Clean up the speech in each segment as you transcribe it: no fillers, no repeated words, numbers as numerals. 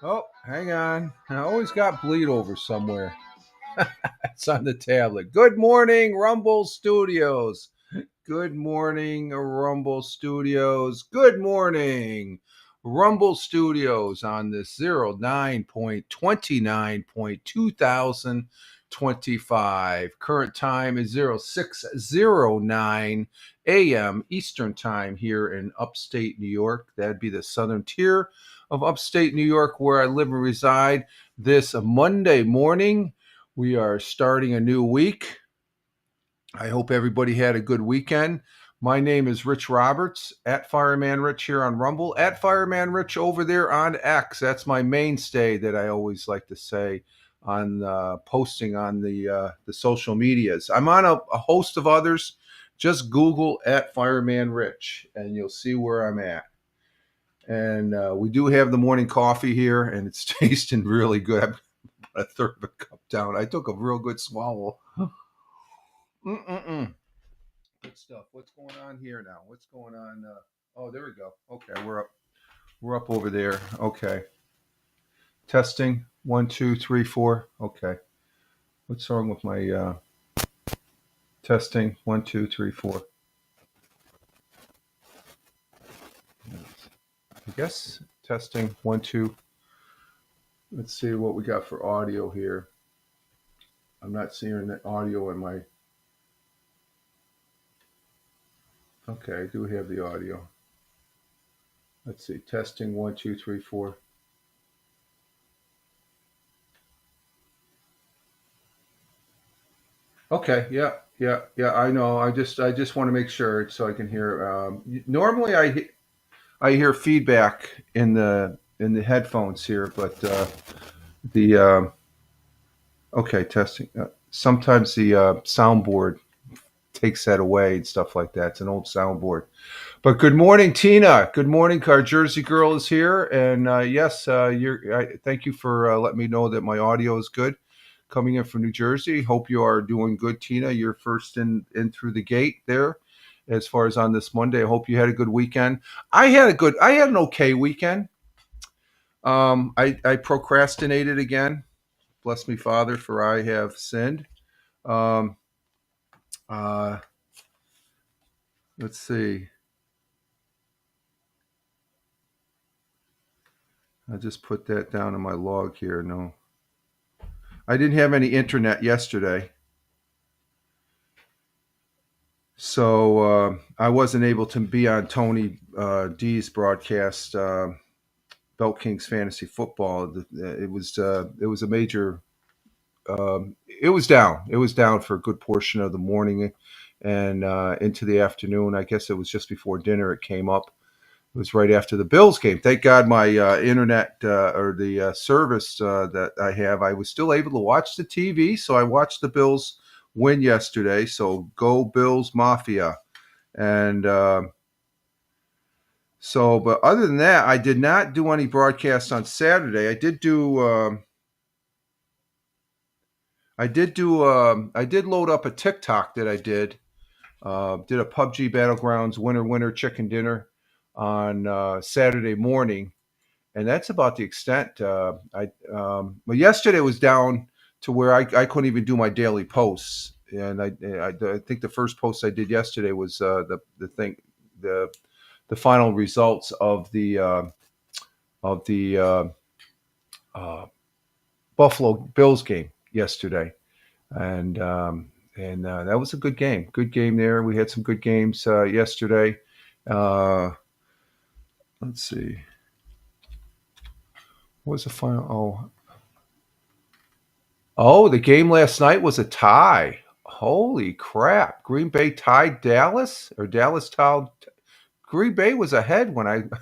Oh, hang on. I always got bleed over somewhere. It's on the tablet. Good morning, Rumble Studios. Good morning, Rumble Studios. Good morning, Rumble Studios on this 09.29.2025. Current time is 0609 a.m. Eastern Time here in upstate New York. That'd be the southern tier of upstate New York where I live and reside. This Monday morning, we are starting a new week. I hope everybody had a good weekend. My name is Rich Roberts, at Fireman Rich here on Rumble, at Fireman Rich over there on X. That's my mainstay that I always like to say on posting on the social medias. I'm on a host of others. Just Google at Fireman Rich, and you'll see where I'm at. And we do have the morning coffee here, and it's tasting really good. I'm about a third of a cup down. I took a real good swallow. Mm-mm-mm. Good stuff. What's going on here now? What's going on? Oh, there we go. Okay, we're up. We're up over there. Okay. Testing. 1, 2, 3, 4. Okay. What's wrong with my testing? 1, 2, 3, 4. I guess testing. 1, 2. Let's see what we got for audio here. I'm not seeing the audio in my. Okay, I do have the audio. Let's see. Testing. 1, 2, 3, 4. Okay, yeah. I know. I just want to make sure so I can hear. Normally, I hear feedback in the headphones here, but the okay testing. Sometimes the soundboard takes that away and stuff like that. It's an old soundboard. But good morning, Tina. Good morning, our Jersey girl is here, and yes, thank you for letting me know that my audio is good. Coming in from New Jersey. Hope you are doing good, Tina. You're first in through the gate there. As far as on this Monday, I hope you had a good weekend. I had an okay weekend. I procrastinated again. Bless me, Father, for I have sinned. Um, uh, let's see. I just put that down in my log here. No, I didn't have any internet yesterday, so I wasn't able to be on Tony D's broadcast. Belt Kings fantasy football. It was a major. It was down. It was down for a good portion of the morning and into the afternoon. I guess it was just before dinner. It came up. It was right after the Bills game. Thank God my internet or the service that I have, I was still able to watch the TV. So I watched the Bills win yesterday. So go Bills Mafia. And but other than that, I did not do any broadcasts on Saturday. I did load up a TikTok that I did. Did a PUBG Battlegrounds winner chicken dinner on Saturday morning, and that's about the extent. But yesterday was down to where I couldn't even do my daily posts, and I think the first post I did yesterday was the the final results of the uh, Buffalo Bills game yesterday, and that was a good game. Good game there. We had some good games yesterday. Uh, let's see. What was the final? Oh, the game last night was a tie. Holy crap! Green Bay tied Dallas, or Dallas tied. Green Bay was ahead when I went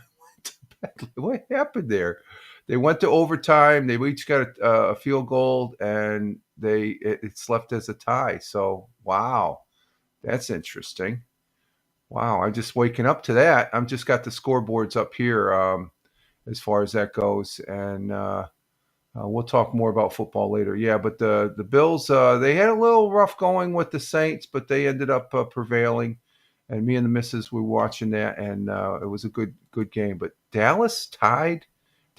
to bed. What happened there? They went to overtime. They each got a field goal, and it's left as a tie. So wow, that's interesting. Wow, I'm just waking up to that. I'm just got the scoreboards up here as far as that goes, and we'll talk more about football later. Yeah, but the Bills they had a little rough going with the Saints, but they ended up prevailing. And me and the missus were watching that, and it was a good game. But Dallas tied.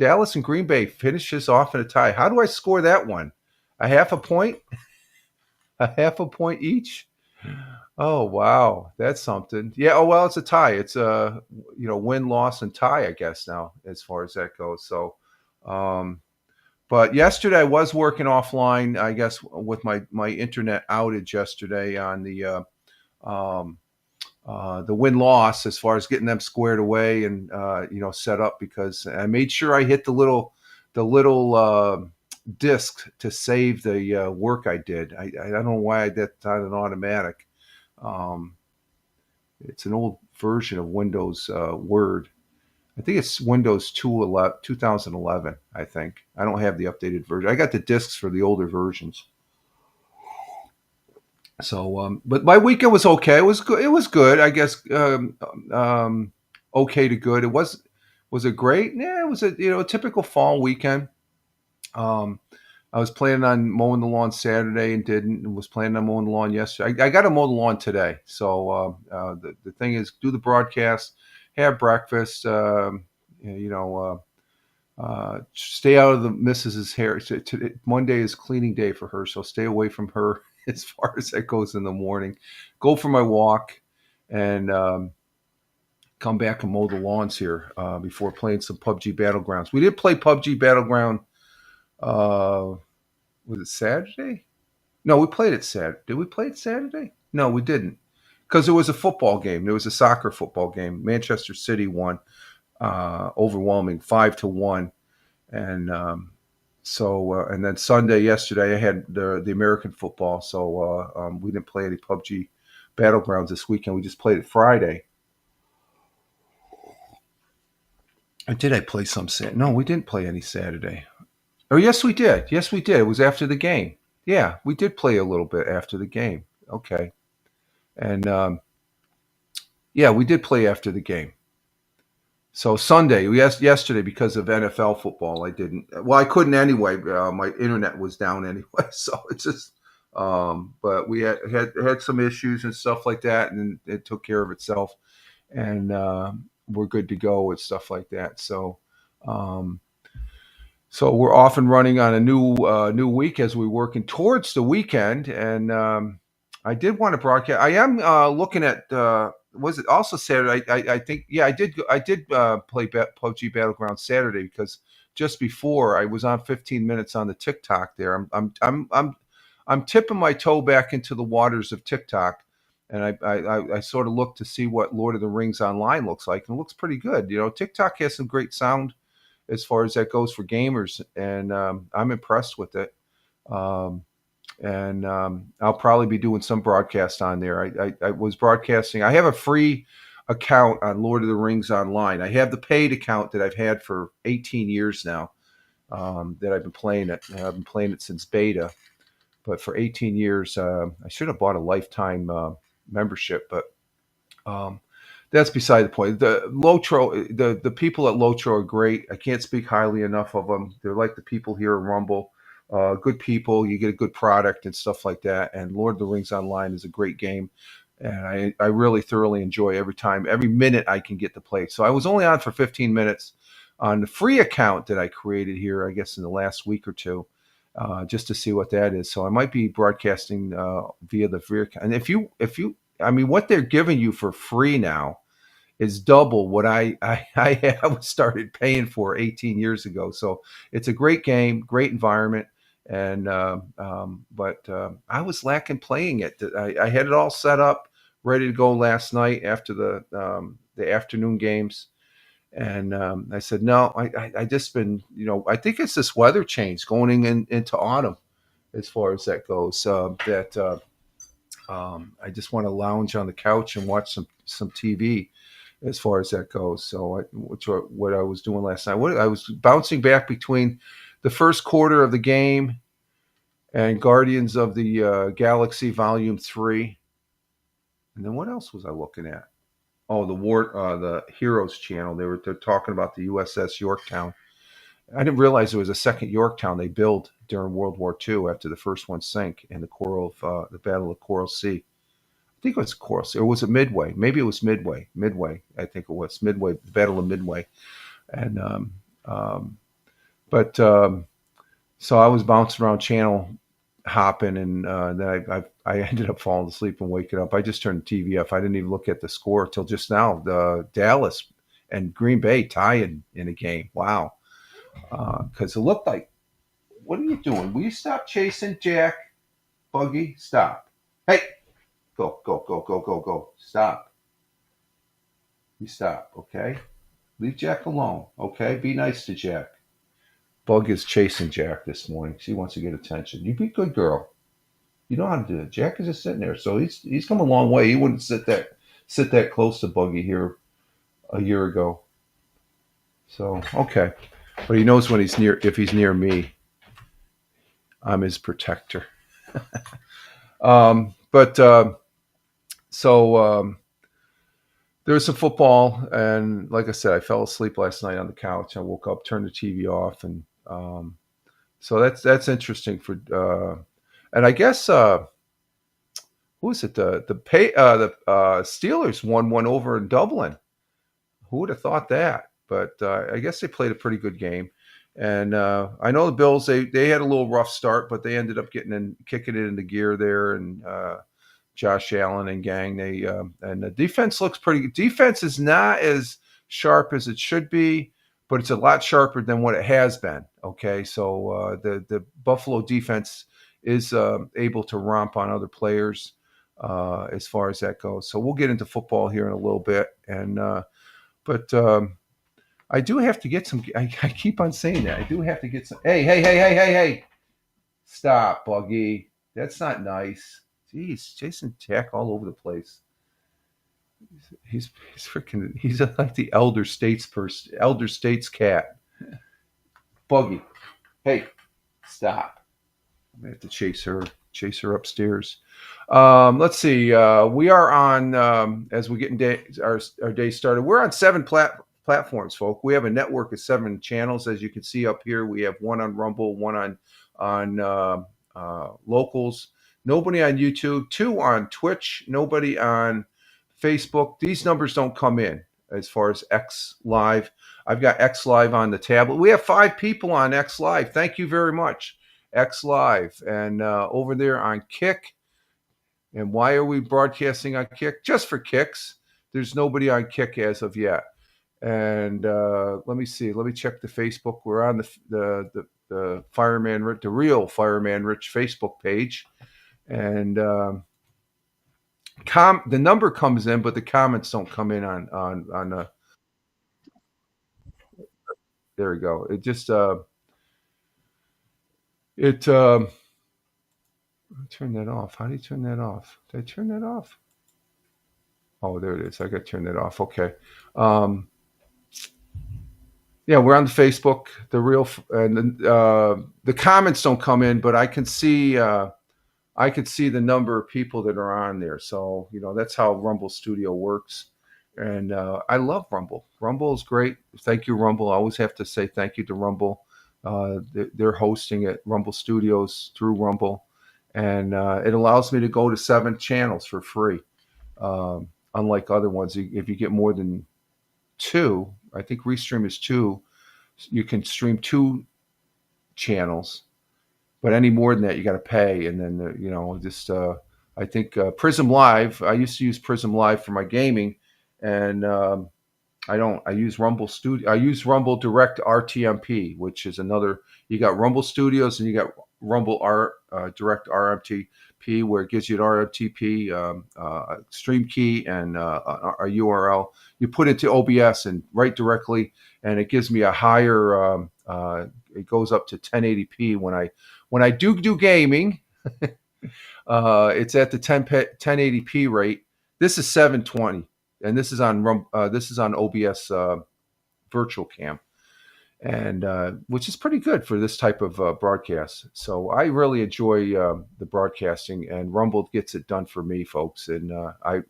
Dallas and Green Bay finishes off in a tie. How do I score that one? A half a point? A half a point each? Oh wow, that's something. Yeah. Oh well, it's a tie. It's a win, loss, and tie. I guess now as far as that goes. So, um, but yesterday I was working offline. I guess with my internet outage yesterday on um, the win loss as far as getting them squared away and set up, because I made sure I hit the little disc to save the work I did. I don't know why I did that on an automatic. Um, it's an old version of Windows Word. I think it's Windows 2011. I think I don't have the updated version. I got the discs for the older versions. So, but my weekend was okay. It was good. It was good. I guess okay to good. Was it great? Yeah, it was a typical fall weekend. Um, I was planning on mowing the lawn Saturday and didn't, and was planning on mowing the lawn yesterday. I got to mow the lawn today. So the thing is, do the broadcast, have breakfast. Stay out of the missus's hair. Monday is cleaning day for her, so stay away from her as far as that goes in the morning. Go for my walk, and come back and mow the lawns here before playing some PUBG Battlegrounds. We did play PUBG Battleground. Uh, was it Saturday? No, we played it Saturday. Did we play it Saturday? No, we didn't, because it was a football game. There was a soccer football game. Manchester City won, overwhelming 5-1. And and then Sunday yesterday I had the American football, so we didn't play any PUBG Battlegrounds this weekend. We just played it Friday. Or did I play some Saturday? No, we didn't play any Saturday. Oh, yes, we did. Yes, we did. It was after the game. Yeah, we did play a little bit after the game. Okay, and yeah, we did play after the game. So Sunday, yesterday, because of NFL football, I didn't. Well, I couldn't anyway. My internet was down anyway, so it's just. But we had some issues and stuff like that, and it took care of itself, and we're good to go with stuff like that. Um, so we're off and running on a new week as we're working towards the weekend. And I did want to broadcast. I am looking at. Was it also Saturday? I think yeah, I did play PUBG Battleground Saturday, because just before I was on 15 minutes on the TikTok there. I'm tipping my toe back into the waters of TikTok, and I sort of look to see what Lord of the Rings Online looks like, and it looks pretty good. TikTok has some great sound as far as that goes for gamers, and I'm impressed with it. Um, and I'll probably be doing some broadcast on there. I was broadcasting. I have a free account on Lord of the Rings Online. I have the paid account that I've had for 18 years now. That I've been playing it. I've been playing it since beta, but for 18 years, I should have bought a lifetime membership, but um, that's beside the point. The people at Lotro are great. I can't speak highly enough of them. They're like the people here in Rumble. Good people. You get a good product and stuff like that. And Lord of the Rings Online is a great game, and I really thoroughly enjoy every minute I can get to play. So I was only on for 15 minutes on the free account that I created here, I guess in the last week or two, just to see what that is. So I might be broadcasting via the free account. And I mean, what they're giving you for free now is double what I started paying for 18 years ago. So it's a great game, great environment, and but I was lacking playing it. I had it all set up, ready to go last night after the afternoon games, and I said no. I just been I think it's this weather change going into autumn, as far as that goes. I just want to lounge on the couch and watch some TV, as far as that goes. So, what I was doing last night, I was bouncing back between the first quarter of the game and Guardians of the Galaxy Volume 3, and then what else was I looking at? Oh, the Heroes channel. They're talking about the USS Yorktown. I didn't realize there was a second Yorktown they built during World War II after the first one sank in the Battle of Coral Sea. I think it was Coral Sea, or was it Midway? Maybe it was Midway. Midway, I think it was Midway, the Battle of Midway, and But so I was bouncing around channel hopping, and then I ended up falling asleep and waking up. I just turned the TV off. I didn't even look at the score till just now. The Dallas and Green Bay tying in a game. Wow, because it looked like. What are you doing? Will you stop chasing Jack? Buggy, stop. Hey, go, go, go, go, go, go. Stop. You stop, okay? Leave Jack alone, okay? Be nice to Jack. Bug is chasing Jack this morning. She wants to get attention. You be a good girl. You know how to do it. Jack is just sitting there, so he's come a long way. He wouldn't sit that close to Buggy here a year ago. So okay, but he knows when he's near. If he's near me, I'm his protector. But so there was some football, and like I said, I fell asleep last night on the couch. I woke up, turned the TV off, and so that's interesting for. And I guess who is it? The Steelers won one over in Dublin. Who would have thought that? But I guess they played a pretty good game. And I know the Bills. They had a little rough start, but they ended up kicking it into gear there. And Josh Allen and gang. And the defense looks pretty good. Defense is not as sharp as it should be, but it's a lot sharper than what it has been. Okay, so the Buffalo defense is able to romp on other players as far as that goes. So we'll get into football here in a little bit, and but I do have to get some. I keep on saying that I do have to get some. Hey, hey, hey, hey, hey, hey! Stop, Buggy. That's not nice. Jeez, Jason Jack all over the place. He's freaking. He's like the elder states cat. Buggy. Hey, stop. I'm gonna have to chase her upstairs. Let's see. We are on as we get our day started. We're on seven platforms, folks. We have a network of 7 channels, as you can see up here. We have one on Rumble, one on locals. Nobody on YouTube. 2 on Twitch. Nobody on Facebook. These numbers don't come in as far as X Live. I've got X Live on the tablet. We have 5 people on X Live. Thank you very much, X Live. And over there on Kick. And why are we broadcasting on Kick? Just for kicks. There's nobody on Kick as of yet. And let me see. Let me check the Facebook. We're on the Fireman Rich, the real Fireman Rich Facebook page, and the number comes in, but the comments don't come in on the. There we go. It just turn that off. How do you turn that off? Did I turn that off? Oh, there it is. I got to turn that off. Okay. Yeah, we're on the Facebook. The real and the comments don't come in, but I can see the number of people that are on there. So that's how Rumble Studio works, and I love Rumble. Rumble is great. Thank you, Rumble. I always have to say thank you to Rumble. They're hosting at Rumble Studios through Rumble, and it allows me to go to 7 channels for free. Unlike other ones, if you get more than 2, I think Restream is 2. You can stream 2 channels, but any more than that, you got to pay. And then just I think Prism Live. I used to use Prism Live for my gaming, and I don't. I use Rumble Studio. I use Rumble Direct RTMP, which is another. You got Rumble Studios and you got Rumble Direct RMTP, where it gives you an RMTP stream key and a URL. You put it to OBS and write directly, and it gives me a higher. It goes up to 1080p when I do gaming. It's at the 1080p rate. This is 720. And this is on OBS Virtual Cam, and which is pretty good for this type of broadcast. So I really enjoy the broadcasting, and Rumble gets it done for me, folks. And I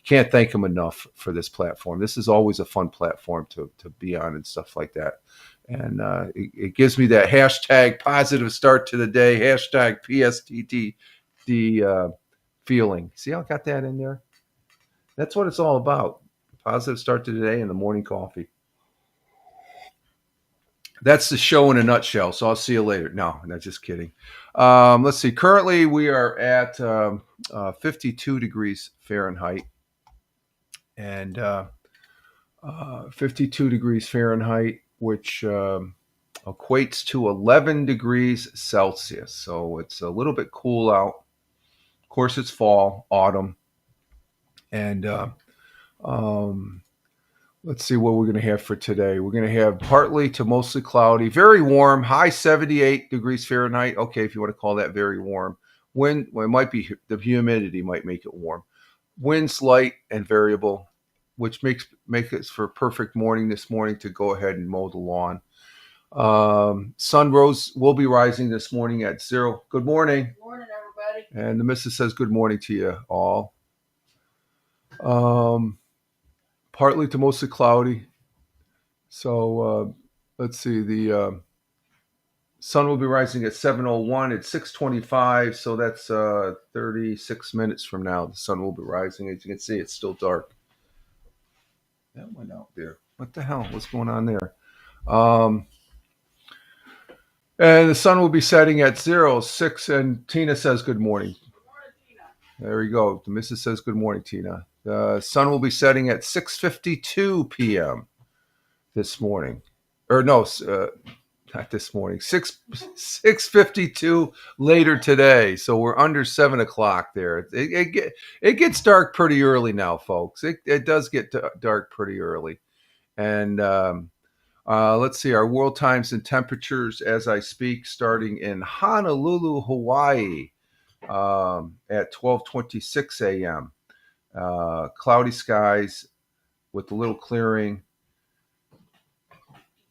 can't thank them enough for this platform. This is always a fun platform to be on and stuff like that. And it gives me that hashtag positive start to the day, hashtag PSTTD feeling. See how I got that in there? That's what it's all about. Positive start to the day and the morning coffee. That's the show in a nutshell. So I'll see you later. No, not just kidding. Let's see. Currently, we are at 52 degrees Fahrenheit, and 52 degrees Fahrenheit, which equates to 11 degrees Celsius. So it's a little bit cool out. Of course, it's fall, autumn, and let's see what we're going to have for today. We're going to have partly to mostly cloudy, very warm, high 78 degrees Fahrenheit. Okay, if you want to call that very warm. Wind, well, it might be the humidity might make it warm. Winds light and variable, which makes it for a perfect morning this morning to go ahead and mow the lawn. Sun will be rising this morning at 0. Good morning. Good morning, everybody. And the missus says good morning to you all. Partly to mostly cloudy. So let's see. The sun will be rising at 7:01. It's 6:25, so that's 36 minutes from now. The sun will be rising. As you can see, it's still dark. That went out there. What the hell? What's going on there? And the sun will be setting at 06. And Tina says good morning. Good morning, Tina. There we go. The missus says good morning, Tina. The sun will be setting at 6:52 p.m. this morning. Or no, not this morning. 6:52 later today. So we're under 7 o'clock there. It gets dark pretty early now, folks. It does get dark pretty early. And let's see our world times and temperatures as I speak, starting in Honolulu, Hawaii, at 12:26 a.m. Cloudy skies with a little clearing.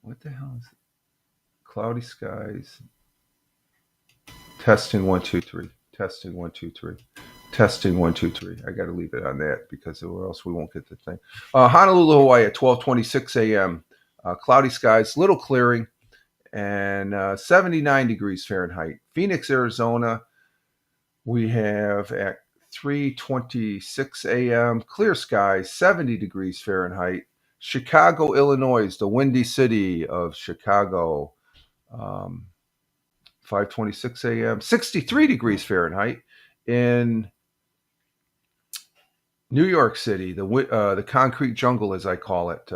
What the hell is it? Cloudy skies. Testing 1 2 3. Testing 1 2 3. Testing 1 2 3. I got to leave it on that because or else we won't get the thing. Honolulu, Hawaii at 12:26 a.m. Cloudy skies, little clearing, and 79 degrees Fahrenheit. Phoenix, Arizona, we have at 3:26 a.m. Clear skies, 70 degrees Fahrenheit. Chicago, Illinois, the windy city of Chicago, 5:26 a.m. 63 degrees Fahrenheit. In New York City, the concrete jungle, as I call it,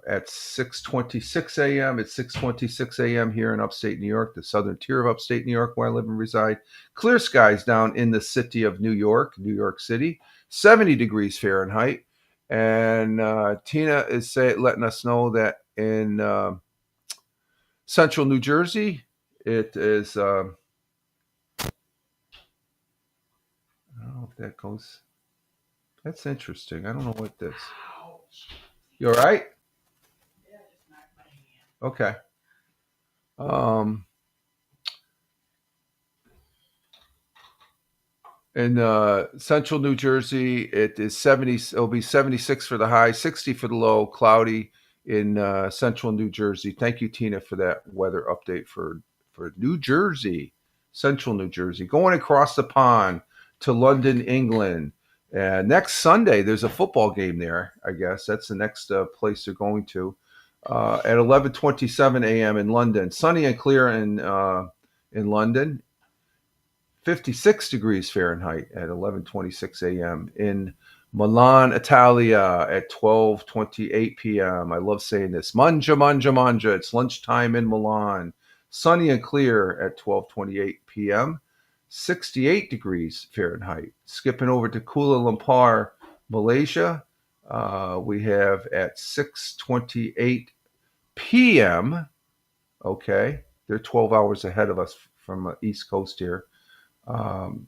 at 6:26 a.m. It's 6:26 a.m. here in upstate New York, the southern tier of upstate New York where I live and reside. Clear skies down in the city of New York City, 70 degrees Fahrenheit. And Tina is letting us know that in central New Jersey, it is, I don't know if that goes, that's interesting. I don't know what this. Ouch. You all right? Yeah, just knocked my hand. Okay. In central New Jersey, it is 70. It'll be 76 for the high, 60 for the low. Cloudy in central New Jersey. Thank you, Tina, for that weather update for New Jersey, central New Jersey. Going across the pond to London, England. Next Sunday, there's a football game there. I guess that's the next place they're going to. At 11:27 a.m. in London, sunny and clear in London. 56 degrees Fahrenheit at 11:26 a.m. in Milan, Italia at 12:28 p.m. I love saying this. Mangia, mangia, mangia. It's lunchtime in Milan. Sunny and clear at 12:28 p.m. 68 degrees Fahrenheit. Skipping over to Kuala Lumpur, Malaysia, we have at 6:28 p.m. Okay, they're 12 hours ahead of us from the East Coast here.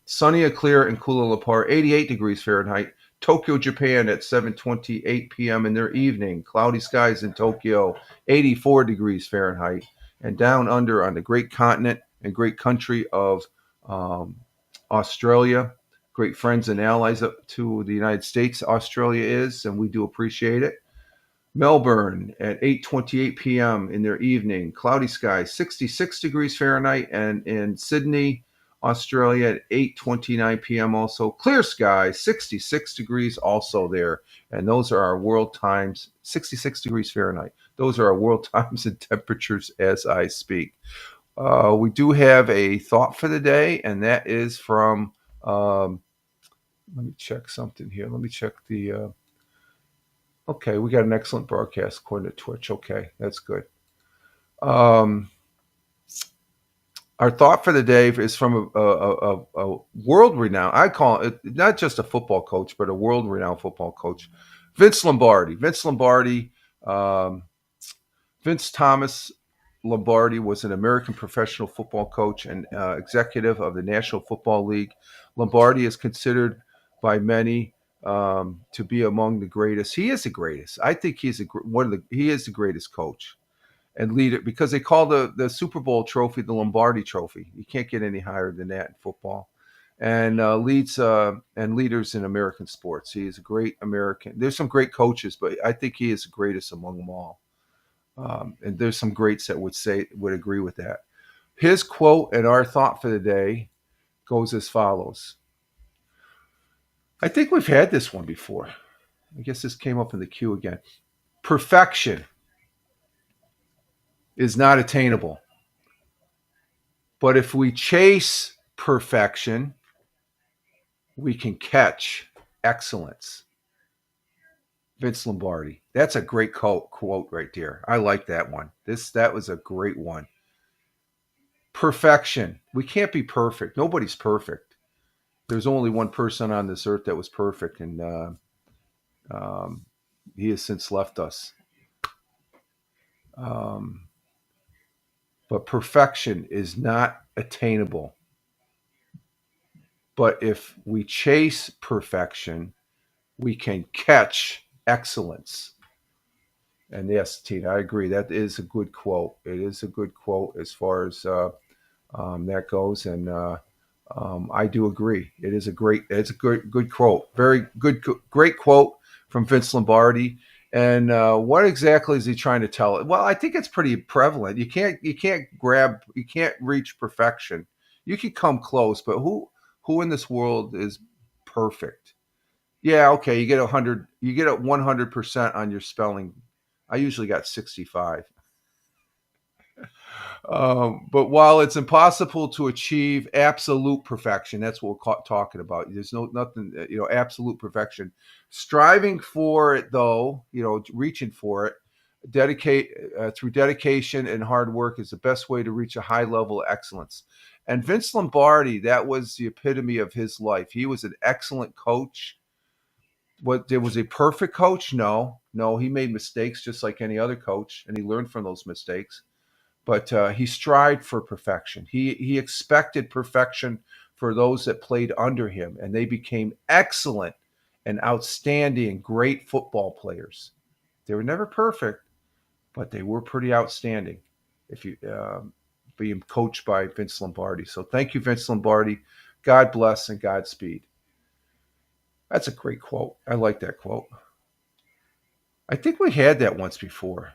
Sunny and clear in Kuala Lumpur, 88 degrees Fahrenheit. Tokyo, Japan at 7:28 p.m. in their evening. Cloudy skies in Tokyo, 84 degrees Fahrenheit. And down under on the great continent and great country of Australia, great friends and allies up to the United States, Australia is, and we do appreciate it. Melbourne at 8:28 p.m. in their evening. Cloudy skies, 66 degrees Fahrenheit. And in Sydney, Australia at 8:29 p.m. Also clear sky, 66 degrees also there, and those are our world times, 66 degrees Fahrenheit. Those are our world times and temperatures as I speak. We do have a thought for the day, and that is from. Let me check something here. Let me check the. Okay, we got an excellent broadcast according to Twitch. Okay, that's good. Um, our thought for the day is from a world renowned. I call it not just a football coach, but a world renowned football coach, Vince Lombardi. Um, Vince Thomas Lombardi was an American professional football coach and executive of the National Football League. Lombardi is considered by many to be among the greatest. He is the greatest. I think he's he is the greatest coach and leader because they call the Super Bowl trophy the Lombardi Trophy. You can't get any higher than that in football. And leads and leaders in American sports. He is a great American. There's some great coaches, but I think he is the greatest among them all. And there's some greats that would agree with that. His quote and our thought for the day goes as follows. I think we've had this one before. I guess this came up in the queue again. Perfection is not attainable. But if we chase perfection, we can catch excellence. Vince Lombardi. That's a great quote right there. I like that one. That was a great one. Perfection. We can't be perfect. Nobody's perfect. There's only one person on this earth that was perfect, and he has since left us. But perfection is not attainable. But if we chase perfection, we can catch excellence. And yes, Tina, I agree. That is a good quote. It is a good quote as far as that goes, and I do agree. It's a good quote. Very good, great quote from Vince Lombardi. And what exactly is he trying to tell? Well, I think it's pretty prevalent. You can't reach perfection. You can come close, but who in this world is perfect? Yeah, okay, you get 100, you get a 100% on your spelling. I usually got 65. But while it's impossible to achieve absolute perfection, that's what we're talking about. There's nothing, absolute perfection. Striving for it, though, reaching for it, through dedication and hard work is the best way to reach a high level of excellence. And Vince Lombardi, that was the epitome of his life. He was an excellent coach. There was a perfect coach? No, he made mistakes just like any other coach, and he learned from those mistakes. But he strived for perfection. He expected perfection for those that played under him, and they became excellent and outstanding, great football players. They were never perfect, but they were pretty outstanding. If you being coached by Vince Lombardi, so thank you, Vince Lombardi. God bless and Godspeed. That's a great quote. I like that quote. I think we had that once before.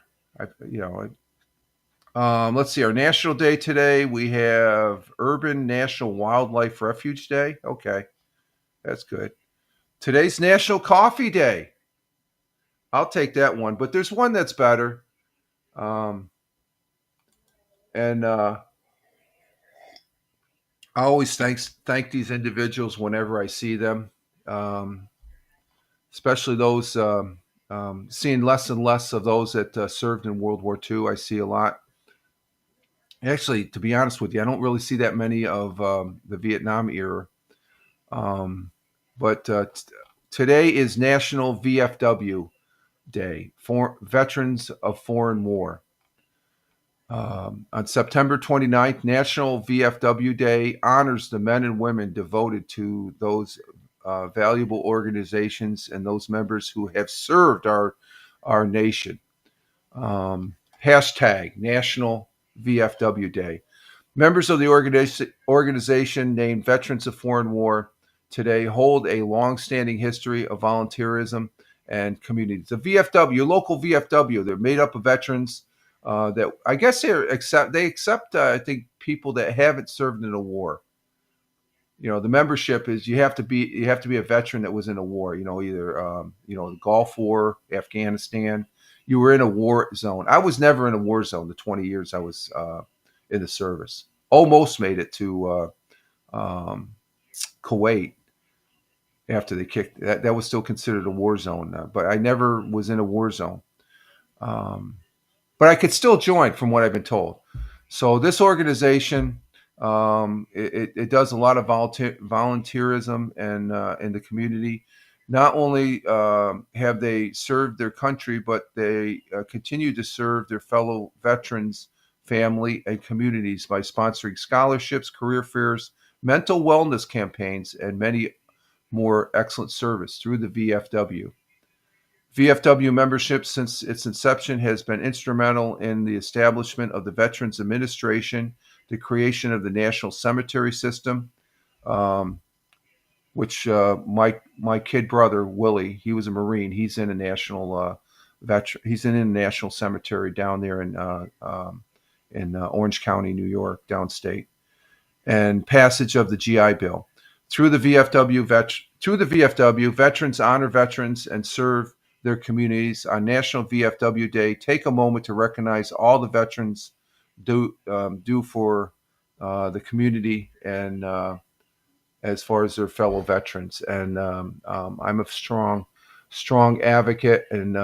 Let's see. Our National Day today, we have Urban National Wildlife Refuge Day. Okay, that's good. Today's National Coffee Day. I'll take that one. But there's one that's better. And I always thank these individuals whenever I see them, especially those seeing less and less of those that served in World War II. I see a lot. Actually, to be honest with you, I don't really see that many of the Vietnam era. But today is National VFW Day, for Veterans of Foreign War. On September 29th, National VFW Day honors the men and women devoted to those valuable organizations and those members who have served our nation. Hashtag National VFW Day. Members of the organization named Veterans of Foreign War today hold a long-standing history of volunteerism and communities. The VFW, local VFW, they're made up of veterans that I guess they accept. I think people that haven't served in a war. the membership is you have to be a veteran that was in a war. Either the Gulf War, Afghanistan. You were in a war zone. I was never in a war zone. The 20 years I was in the service, almost made it to Kuwait after they kicked that. That was still considered a war zone, but I never was in a war zone. Um, but I could still join, from what I've been told. So this organization, it does a lot of volunteerism and in the community. Not only have they served their country, but they continue to serve their fellow veterans, family, and communities by sponsoring scholarships, career fairs, mental wellness campaigns, and many more excellent service through the VFW. VFW membership since its inception has been instrumental in the establishment of the Veterans Administration, the creation of the National Cemetery System, um, which my kid brother Willie, he was a Marine. He's in a national veteran. He's in a national cemetery down there in Orange County, New York, downstate, and passage of the GI Bill. Through the VFW, veterans honor veterans and serve their communities. On National VFW Day, take a moment to recognize all the veterans do for the community and as far as their fellow veterans. And I'm a strong advocate and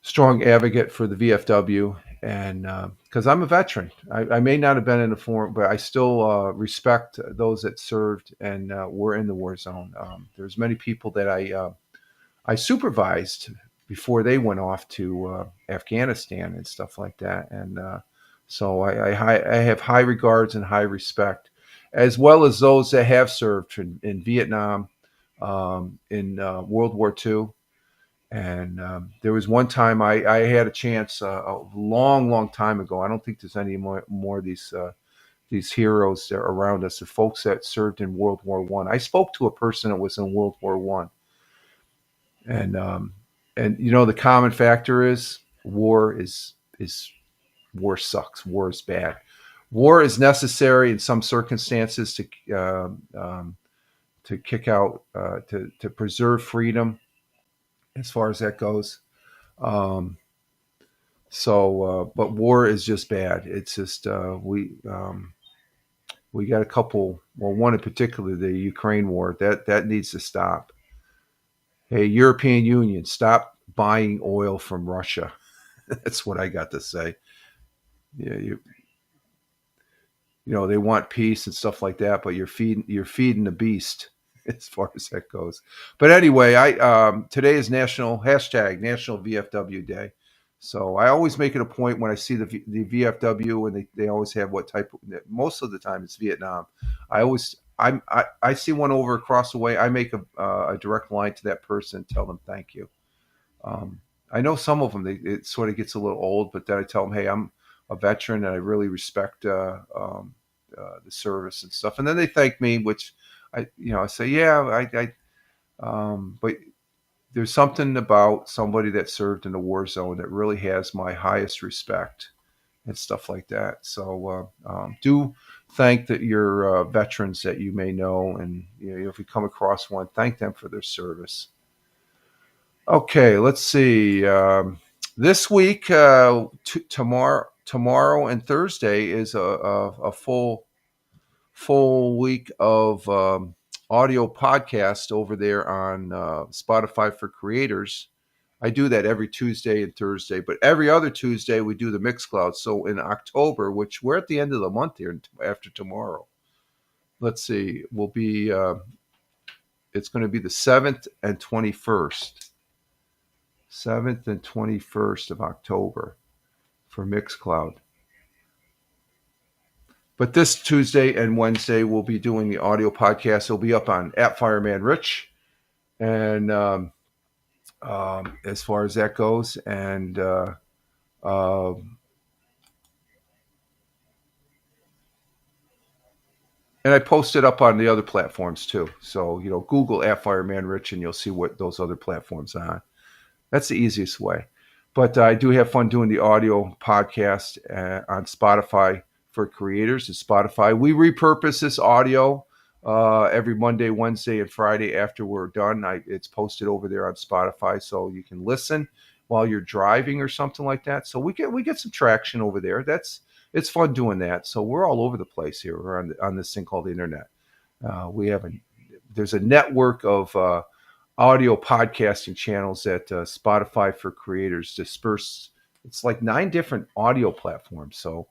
strong advocate for the VFW, and because I'm a veteran, I may not have been in the forum, but I still respect those that served and were in the war zone. There's many people that I supervised before they went off to Afghanistan and stuff like that, and so I have high regards and high respect, as well as those that have served in Vietnam, in World War II. And there was one time I had a chance a long time ago. I don't think there's any more of these heroes that are around us, the folks that served in World War One. I spoke to a person that was in World War One, and the common factor is war sucks. War is bad. War is necessary in some circumstances to kick out to preserve freedom, as far as that goes. Um, but war is just bad. It's just we got a couple. Well, one in particular, the Ukraine war, that needs to stop. Hey, European Union, stop buying oil from Russia. That's what I got to say. Yeah, they want peace and stuff like that, but you're feeding the beast as far as that goes. But anyway, I today is National VFW Day. So I always make it a point when I see the VFW, and they always have what type of, most of the time it's Vietnam. I see one over across the way. I make a direct line to that person and tell them thank you. I know some of them, it sort of gets a little old, but then I tell them, hey, I'm a veteran and I really respect the service and stuff. And then they thank me, which I say, yeah, but there's something about somebody that served in the war zone that really has my highest respect and stuff like that. So do thank your veterans that you may know, and if you come across one, thank them for their service. Okay, let's see. This week, tomorrow and Thursday is a full week of audio podcast over there on Spotify for Creators. I do that every Tuesday and Thursday, but every other Tuesday we do the Mixcloud. So in October, which we're at the end of the month here after tomorrow, let's see, it's going to be the 7th and 21st. 7th and 21st of October for Mixcloud. But this Tuesday and Wednesday, we'll be doing the audio podcast. It'll be up on @Fireman Rich, and as far as that goes, and I post it up on the other platforms too. So Google @Fireman Rich, and you'll see what those other platforms are on. That's the easiest way. But I do have fun doing the audio podcast on Spotify for Creators is Spotify. We repurpose this audio every Monday, Wednesday, and Friday after we're done. It's posted over there on Spotify, so you can listen while you're driving or something like that. So we get some traction over there. It's fun doing that. So we're all over the place here. We're on this thing called the internet. There's a network of audio podcasting channels that Spotify for Creators disperse. It's like 9 different audio platforms. So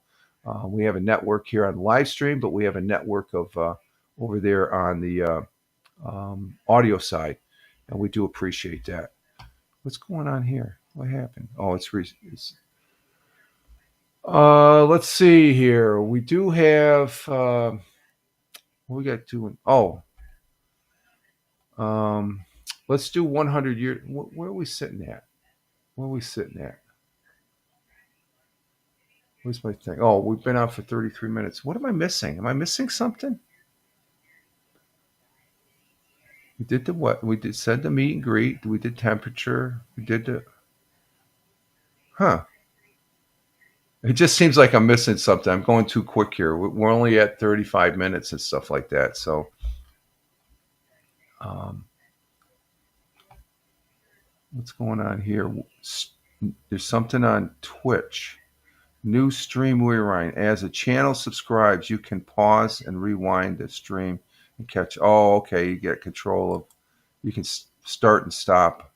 we have a network here on live stream, but we have a network of over there on the audio side, and we do appreciate that. What's going on here? What happened? Oh, it's let's see here. We do have what we got doing. Oh, let's do 100 years. Where are we sitting at? Where are we sitting at? Where's my thing? Oh, we've been on for 33 minutes. What am I missing? Am I missing something? We did the what? We said the meet and greet. We did temperature. We did the. Huh. It just seems like I'm missing something. I'm going too quick here. We're only at 35 minutes and stuff like that. So, what's going on here? There's something on Twitch. New stream rewind. As a channel subscribes, you can pause and rewind the stream and catch. Oh, okay. You get control of. You can start and stop.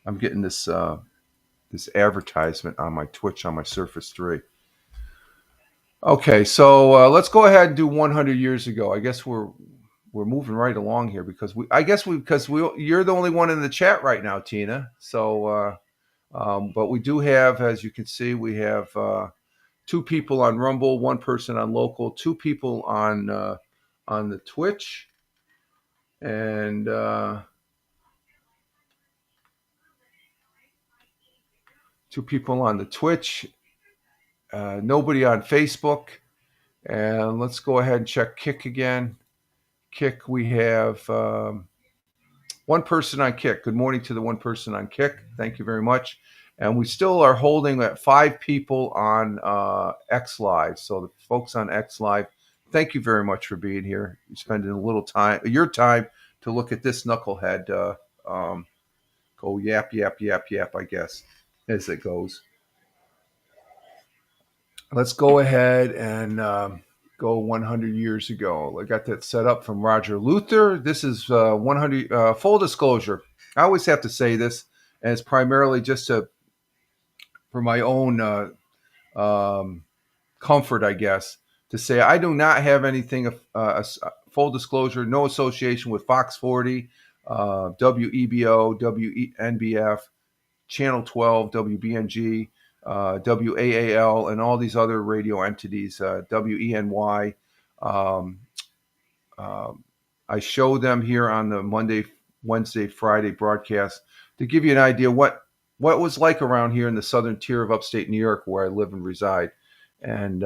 I'm getting this this advertisement on my Twitch on my Surface 3. Okay, so let's go ahead and do 100 years ago. I guess we're moving right along here because you're the only one in the chat right now, Tina. So, but we do have, as you can see, we have 2 people on Rumble, 1 person on local, 2 people on the Twitch, and 2 people on the Twitch. Nobody on Facebook. And let's go ahead and check Kick again. Kick, we have 1 person on Kick. Good morning to the 1 person on Kick. Thank you very much. And we still are holding at 5 people on X Live. So the folks on X Live, thank you very much for being here. You're spending a little time, your time, to look at this knucklehead go yap, yap, yap, yap, I guess, as it goes. Let's go ahead and go 100 years ago. I got that set up from Roger Luther. This is 100. Full disclosure, I always have to say this, and it's primarily just for my own comfort, I guess, to say I do not have anything. Full disclosure, no association with Fox 40, WEBO, WNBF, Channel 12, WBNG. WAAL, and all these other radio entities, WENY. I show them here on the Monday, Wednesday, Friday broadcast to give you an idea what it was like around here in the southern tier of upstate New York where I live and reside. And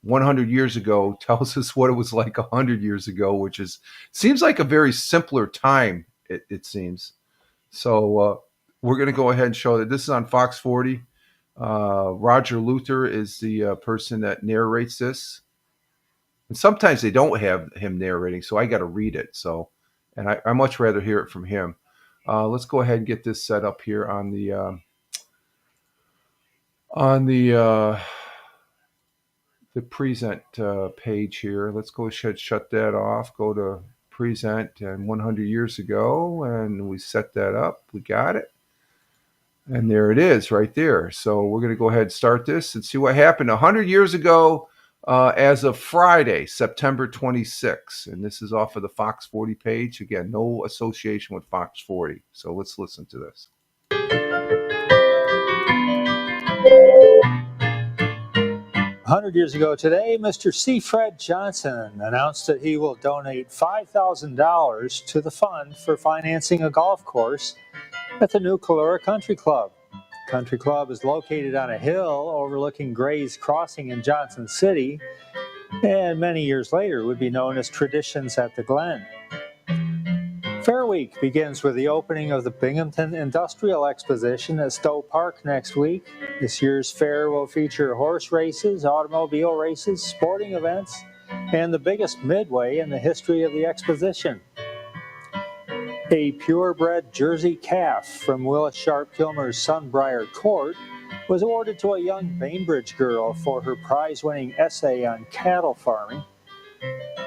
100 years ago tells us what it was like 100 years ago, which seems like a very simpler time, it seems. So we're going to go ahead and show that this is on Fox 40. Roger Luther is the person that narrates this, and sometimes they don't have him narrating, so I got to read it. So, and I much rather hear it from him. Let's go ahead and get this set up here on the present page here. Let's go ahead, shut that off. Go to present and 100 years ago, and we set that up. We got it. And there it is right there. So we're going to go ahead and start this and see what happened 100 years ago as of Friday, September 26. And this is off of the Fox 40 page. Again, no association with Fox 40. So let's listen to this. 100 years ago today, Mr. C. Fred Johnson announced that he will donate $5,000 to the fund for financing a golf course at the new Calura Country Club. Country Club is located on a hill overlooking Gray's Crossing in Johnson City, and many years later would be known as Traditions at the Glen. Fair Week begins with the opening of the Binghamton Industrial Exposition at Stowe Park next week. This year's fair will feature horse races, automobile races, sporting events, and the biggest midway in the history of the exposition. A purebred Jersey calf from Willis Sharp Kilmer's Sunbriar Court was awarded to a young Bainbridge girl for her prize-winning essay on cattle farming.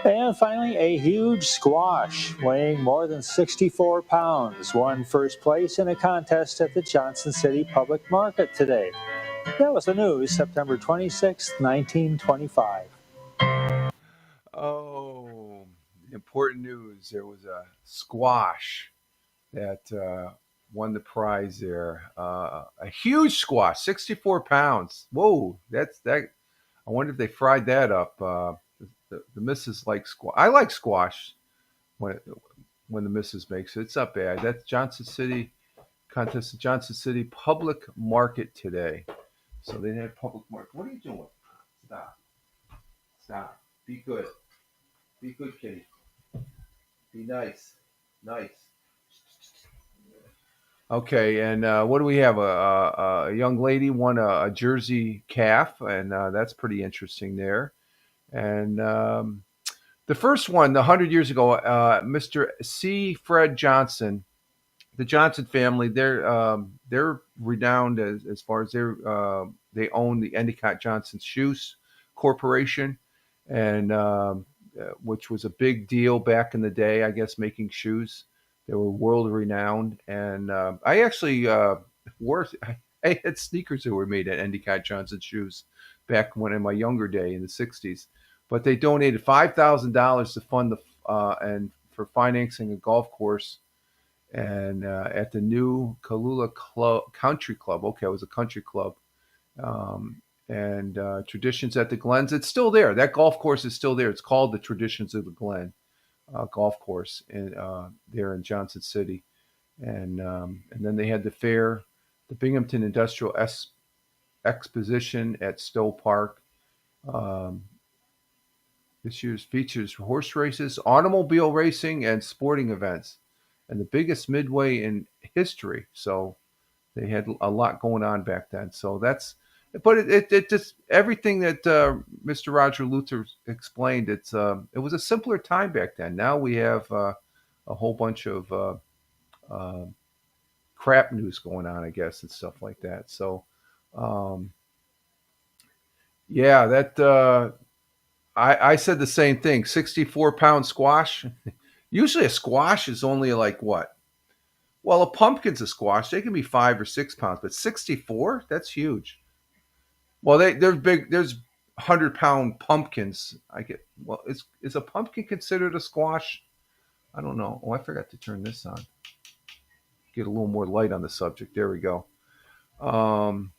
And finally, a huge squash weighing more than 64 pounds won first place in a contest at the Johnson City Public Market today. That was the news, September 26, 1925. Oh, important news. There was a squash that won the prize there. A huge squash, 64 pounds. Whoa, that's that. I wonder if they fried that up. The missus likes squash. I like squash when the missus makes it. It's not bad. That's Johnson City contest at Johnson City Public Market today. So they had public market. What are you doing? Stop. Stop. Be good. Be good, kitty. Be nice. Nice. Okay, and what do we have? A young lady won a Jersey calf, and that's pretty interesting there. And the first one, 100 years ago, Mr. C. Fred Johnson, the Johnson family, they're renowned as far as they own the Endicott Johnson Shoes Corporation, and which was a big deal back in the day, I guess, making shoes. They were world renowned, and I actually wore. I had sneakers that were made at Endicott Johnson Shoes back when in my younger day in the '60s. But they donated $5,000 to fund the and for financing a golf course, and at the new Country Club. Okay, it was a country club, and Traditions at the Glens. It's still there. That golf course is still there. It's called the Traditions of the Glen golf course in there in Johnson City, and then they had the fair, the Binghamton Industrial Exposition at Stowe Park. Um, this year's features horse races, automobile racing, and sporting events, and the biggest midway in history. So they had a lot going on back then. So that's, but it just everything that Mr. Roger Luther explained. It was a simpler time back then. Now we have a whole bunch of uh, crap news going on, I guess, and stuff like that. So um, yeah, that I said the same thing. 64-pound squash. Usually a squash is only like what? Well, a pumpkin's a squash. They can be 5 or 6 pounds, but 64? That's huge. Well, they're big. There's 100-pound pumpkins. I get. Well, is a pumpkin considered a squash? I don't know. Oh, I forgot to turn this on. Get a little more light on the subject. There we go. Um,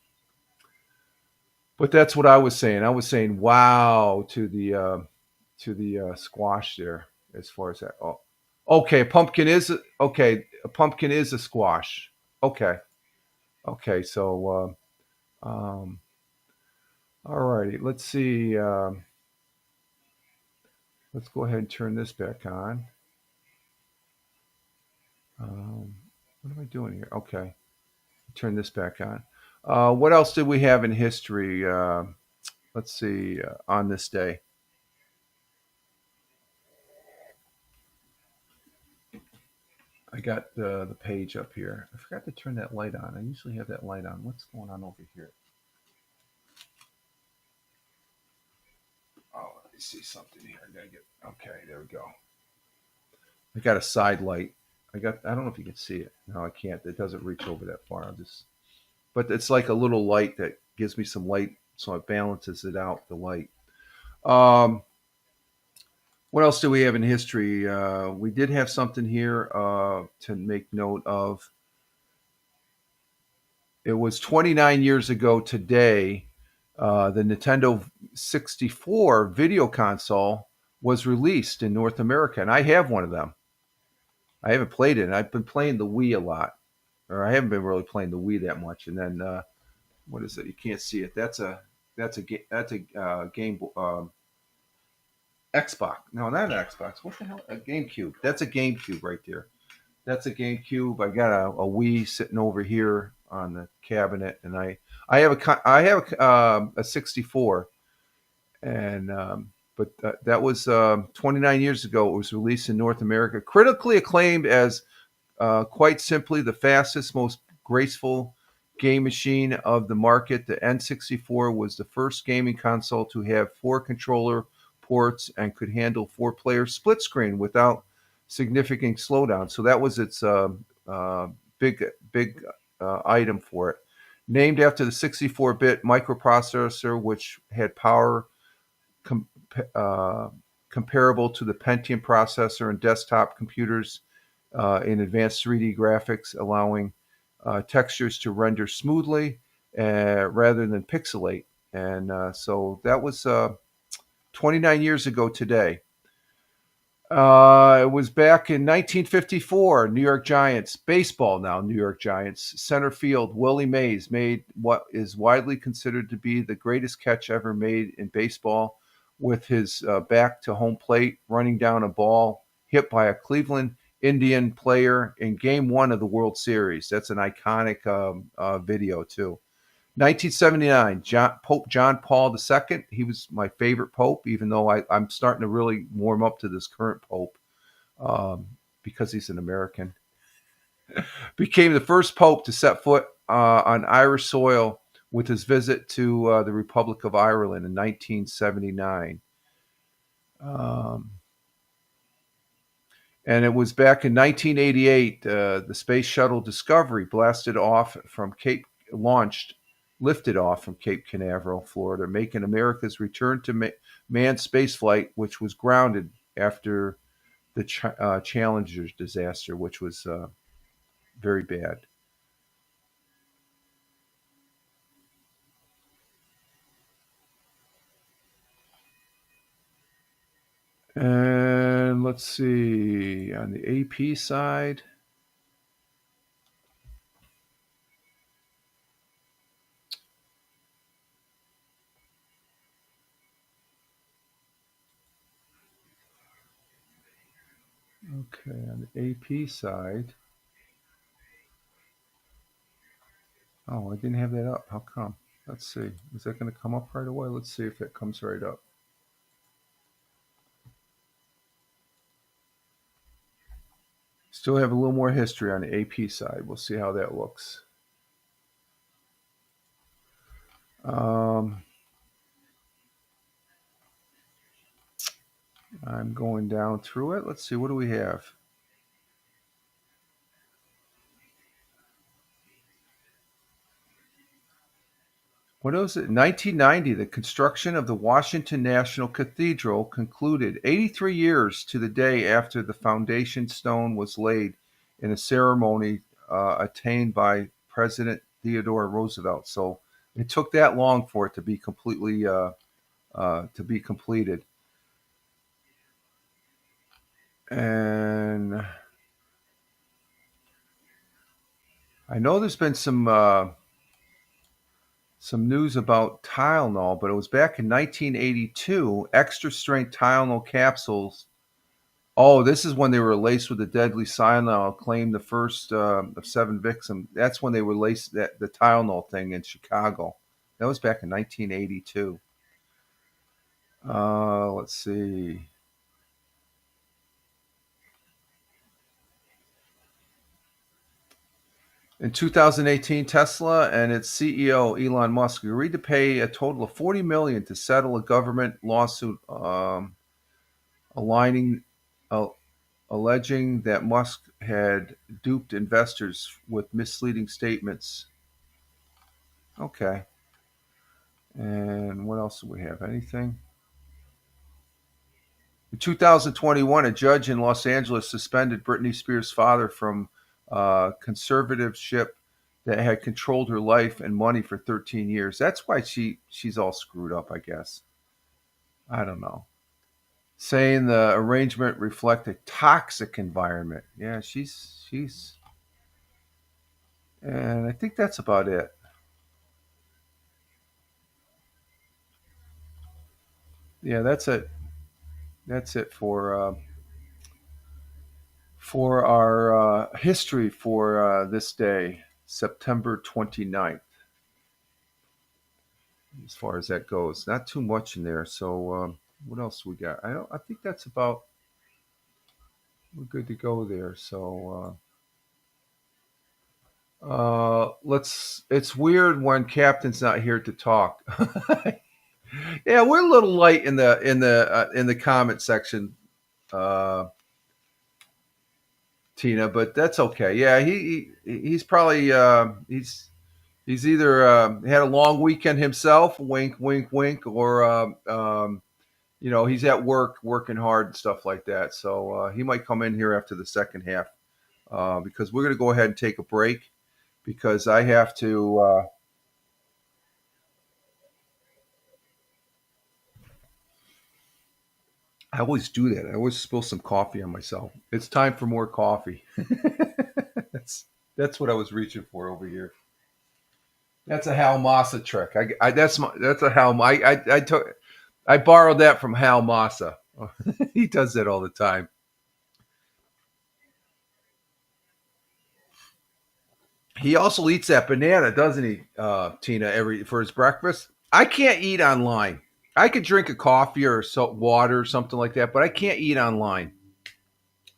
but that's what I was saying. I was saying, wow, to the squash there. As far as that. Oh, okay. Okay. A pumpkin is a squash. Okay. Okay. So, all righty. Let's see. Let's go ahead and turn this back on. Um, what am I doing here? Okay, turn this back on. What else did we have in history? Let's see. On this day, I got the page up here. I forgot to turn that light on. I usually have that light on. What's going on over here? Oh, let me see something here. I gotta get. Okay, there we go. I got a side light. I don't know if you can see it. No, I can't. It doesn't reach over that far. But it's like a little light that gives me some light, so it balances it out. The light. Um, what else do we have in history? We did have something here to make note of. It was 29 years ago today. The Nintendo 64 video console was released in North America, and I have one of them. I haven't played it, and I've been playing the Wii a lot, or I haven't been really playing the Wii that much. And then what is it? You can't see it. That's a game Xbox. No, not an Xbox. What the hell? A GameCube. That's a GameCube right there. That's a GameCube. I got a Wii sitting over here on the cabinet, and I have a 64, and but that was 29 years ago. It was released in North America, critically acclaimed as quite simply the fastest, most graceful game machine of the market. The N64 was the first gaming console to have 4 controller ports and could handle 4-player split screen without significant slowdown. So that was its uh, big item for it. Named after the 64-bit microprocessor, which had power com- uh, comparable to the Pentium processor in desktop computers in advanced 3D graphics, allowing textures to render smoothly rather than pixelate. And so that was 29 years ago today. It was back in 1954. New York Giants, baseball now, New York Giants, center field, Willie Mays made what is widely considered to be the greatest catch ever made in baseball with his back to home plate, running down a ball hit by a Cleveland Indian player in game one of the World Series. That's an iconic video, too. 1979, Pope John Paul II. He was my favorite pope, even though I'm starting to really warm up to this current pope um, because he's an American. Became the first pope to set foot on Irish soil with his visit to the Republic of Ireland in 1979. Um, and it was back in 1988, the space shuttle Discovery lifted off from Cape Canaveral, Florida, making America's return to manned spaceflight, which was grounded after the Challenger disaster, which was very bad. And let's see, on the AP side, okay, on the AP side, oh, I didn't have that up. How come? Let's see. Is that going to come up right away? Let's see if it comes right up. Still have a little more history on the AP side. We'll see how that looks. Um, I'm going down through it. Let's see. What do we have? What was it? 1990, the construction of the Washington National Cathedral concluded 83 years to the day after the foundation stone was laid in a ceremony attained by President Theodore Roosevelt. So it took that long for it to be completed. And I know there's been some news about Tylenol, but it was back in 1982. Extra strength Tylenol capsules. Oh, this is when they were laced with the deadly Tylenol, claimed the first of 7 victims. That's when they were laced the Tylenol thing in Chicago. That was back in 1982. Let's see. In 2018, Tesla and its CEO Elon Musk agreed to pay a total of $40 million to settle a government lawsuit aligning, uh, alleging that Musk had duped investors with misleading statements. Okay. And what else do we have? Anything? In 2021, a judge in Los Angeles suspended Britney Spears' father from conservatorship that had controlled her life and money for 13 years. That's why she's all screwed up, I guess. I don't know. Saying the arrangement reflect a toxic environment. Yeah, she's and I think that's about it. Yeah, that's it. That's it for our history for this day, September 29th, as far as that goes. Not too much in there. So what else we got? I think that's about, we're good to go there. So it's weird when Captain's not here to talk. Yeah, we're a little light in the comment section, uh, Tina, but that's okay. Yeah, he's probably he's either had a long weekend himself, wink, wink, wink, or he's at work working hard and stuff like that. So he might come in here after the second half because we're going to go ahead and take a break because I have to. I always do that. I always spill some coffee on myself. It's time for more coffee. that's that's what I was reaching for over here. That's a Hal Massa trick. That's a Hal. I took I borrowed that from Hal Massa. He does that all the time. He also eats that banana, doesn't he, Tina? Every for his breakfast. I can't eat online. I could drink a coffee or water or something like that, but I can't eat online.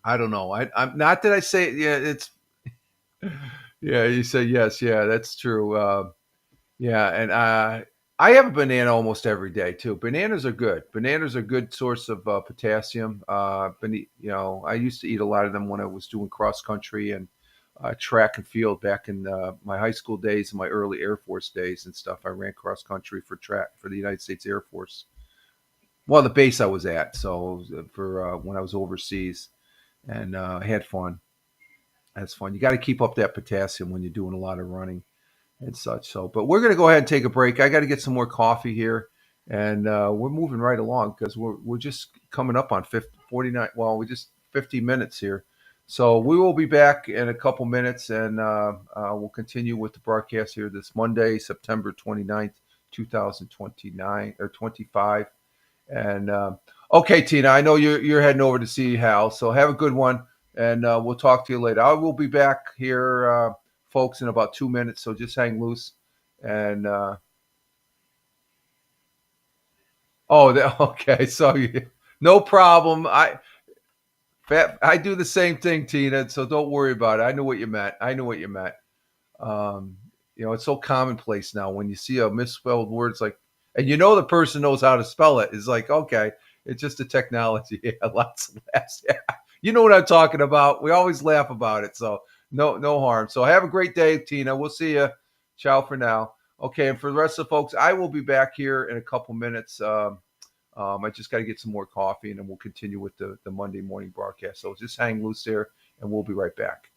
I don't know. I'm not that I say yeah. It's yeah. You say yes. Yeah, that's true. Yeah, and I have a banana almost every day too. Bananas are good. Bananas are a good source of potassium. I used to eat a lot of them when I was doing cross country and track and field back in my high school days and my early Air Force days and stuff. I ran cross country for track for the United States Air Force. Well, the base I was at. So for when I was overseas, and I had fun. That's fun. You got to keep up that potassium when you're doing a lot of running and such. So, but we're going to go ahead and take a break. I got to get some more coffee here, and we're moving right along because we're just coming up on 49. Well, we just 50 minutes here. So we will be back in a couple minutes, and we'll continue with the broadcast here this Monday, September 29th, 2029 or 25. And okay, Tina, I know you're heading over to see Hal, so have a good one, and we'll talk to you later. I will be back here, folks, in about 2 minutes, so just hang loose. And okay, so no problem. I do the same thing, Tina, so don't worry about it. I know what you meant. Um, it's so commonplace now when you see a misspelled word, it's like, and the person knows how to spell it. It's like, okay, it's just a technology. Yeah, lots of laughs. Yeah. You know what I'm talking about. We always laugh about it, so no harm. So have a great day, Tina. We'll see you. Ciao for now. Okay, and for the rest of the folks, I will be back here in a couple minutes. I just got to get some more coffee, and then we'll continue with the Monday morning broadcast. So just hang loose there, and we'll be right back.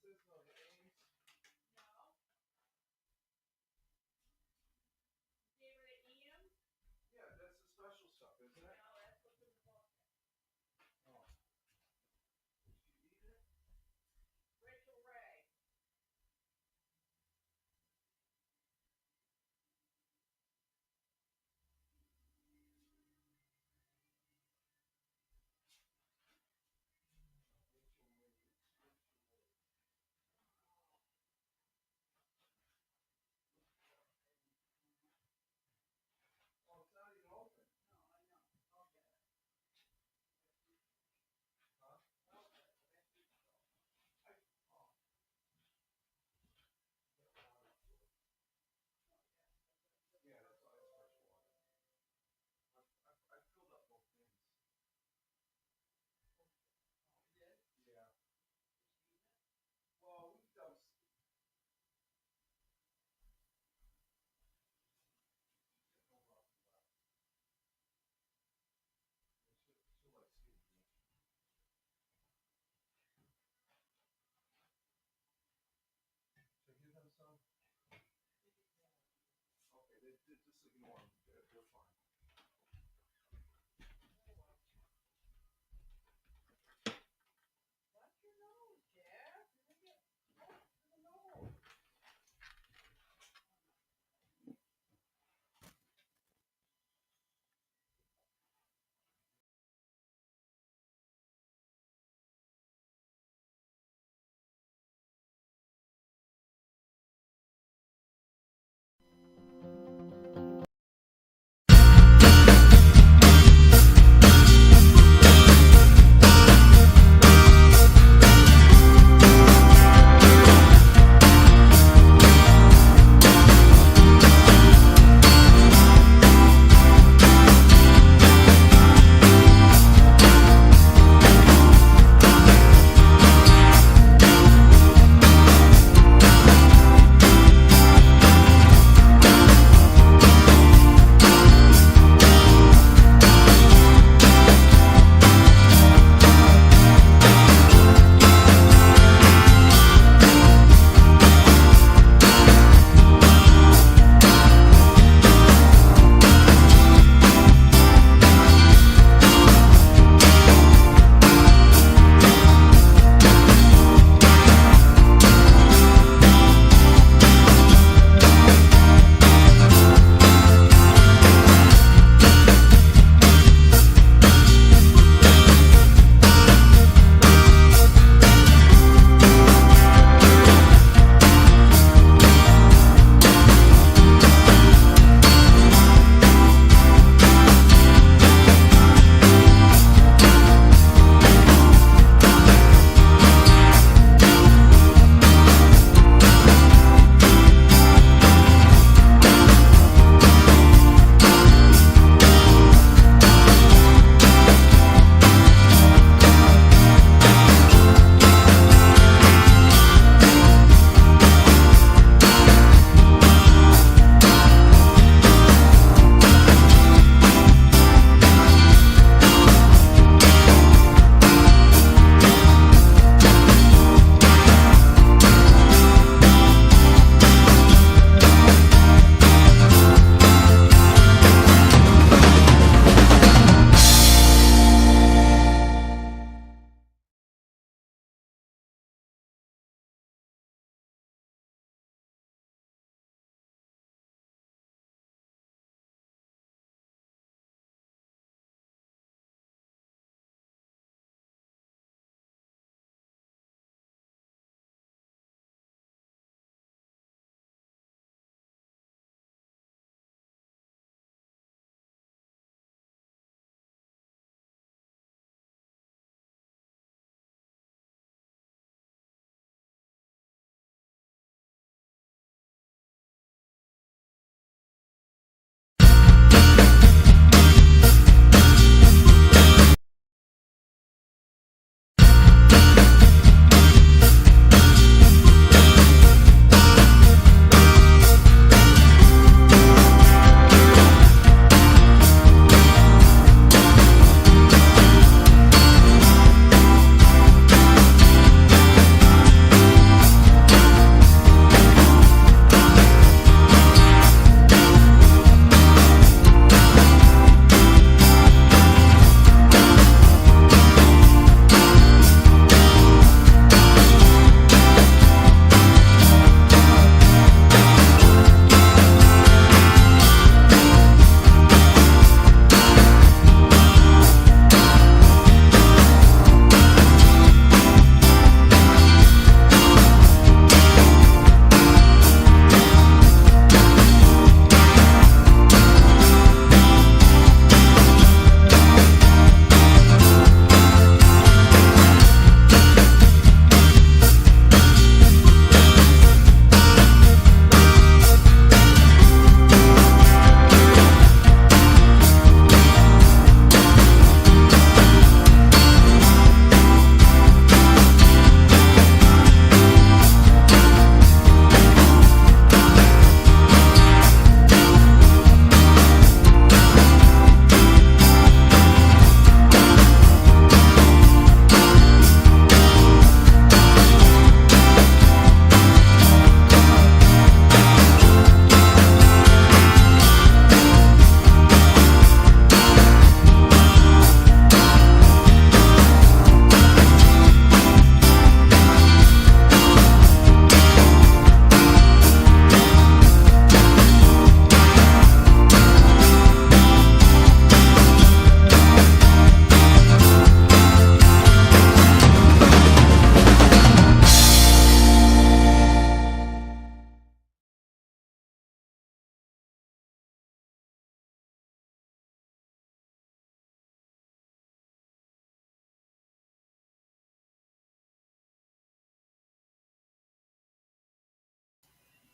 services? No, the Ames. No. Gave her the EM? Yeah, that's the special stuff, isn't it? No, that's what's in the book. Oh. Did she eat it? Rachel Ray. Oh, it's not even open. No, I know. I'll get it. Huh? I'll get it. That's it. Oh. Yeah, that's all. That's fresh water. I filled up both bins. Oh, you did? Yeah. Did she use it? Well, we've done. She'll like see it. Should I give them some? Okay, they just ignore them. They're fine. Watch your nose, Jeff. You're gonna get poked in the nose.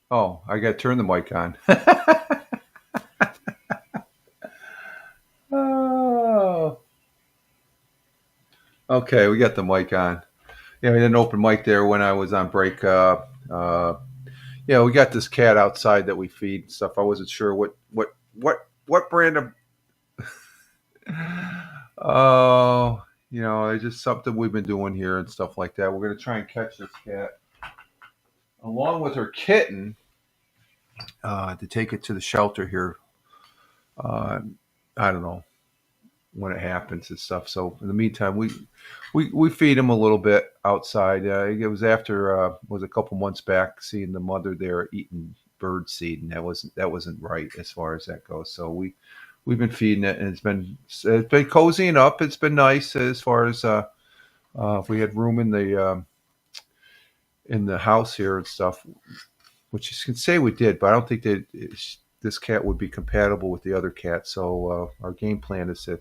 Oh, I got to turn the mic on. Oh, okay, we got the mic on. Yeah, we had an open mic there when I was on break. Yeah, we got this cat outside that we feed and stuff. I wasn't sure what brand of. Oh, it's just something we've been doing here and stuff like that. We're gonna try and catch this cat along with her kitten to take it to the shelter here. Uh, I don't know when it happens and stuff. So in the meantime, we feed him a little bit outside. It was after was a couple months back seeing the mother there eating bird seed, and that wasn't right as far as that goes. So we've been feeding it, and it's been cozying up. It's been nice as far as if we had room in the house here and stuff, which you can say we did, but I don't think that this cat would be compatible with the other cat. So our game plan is to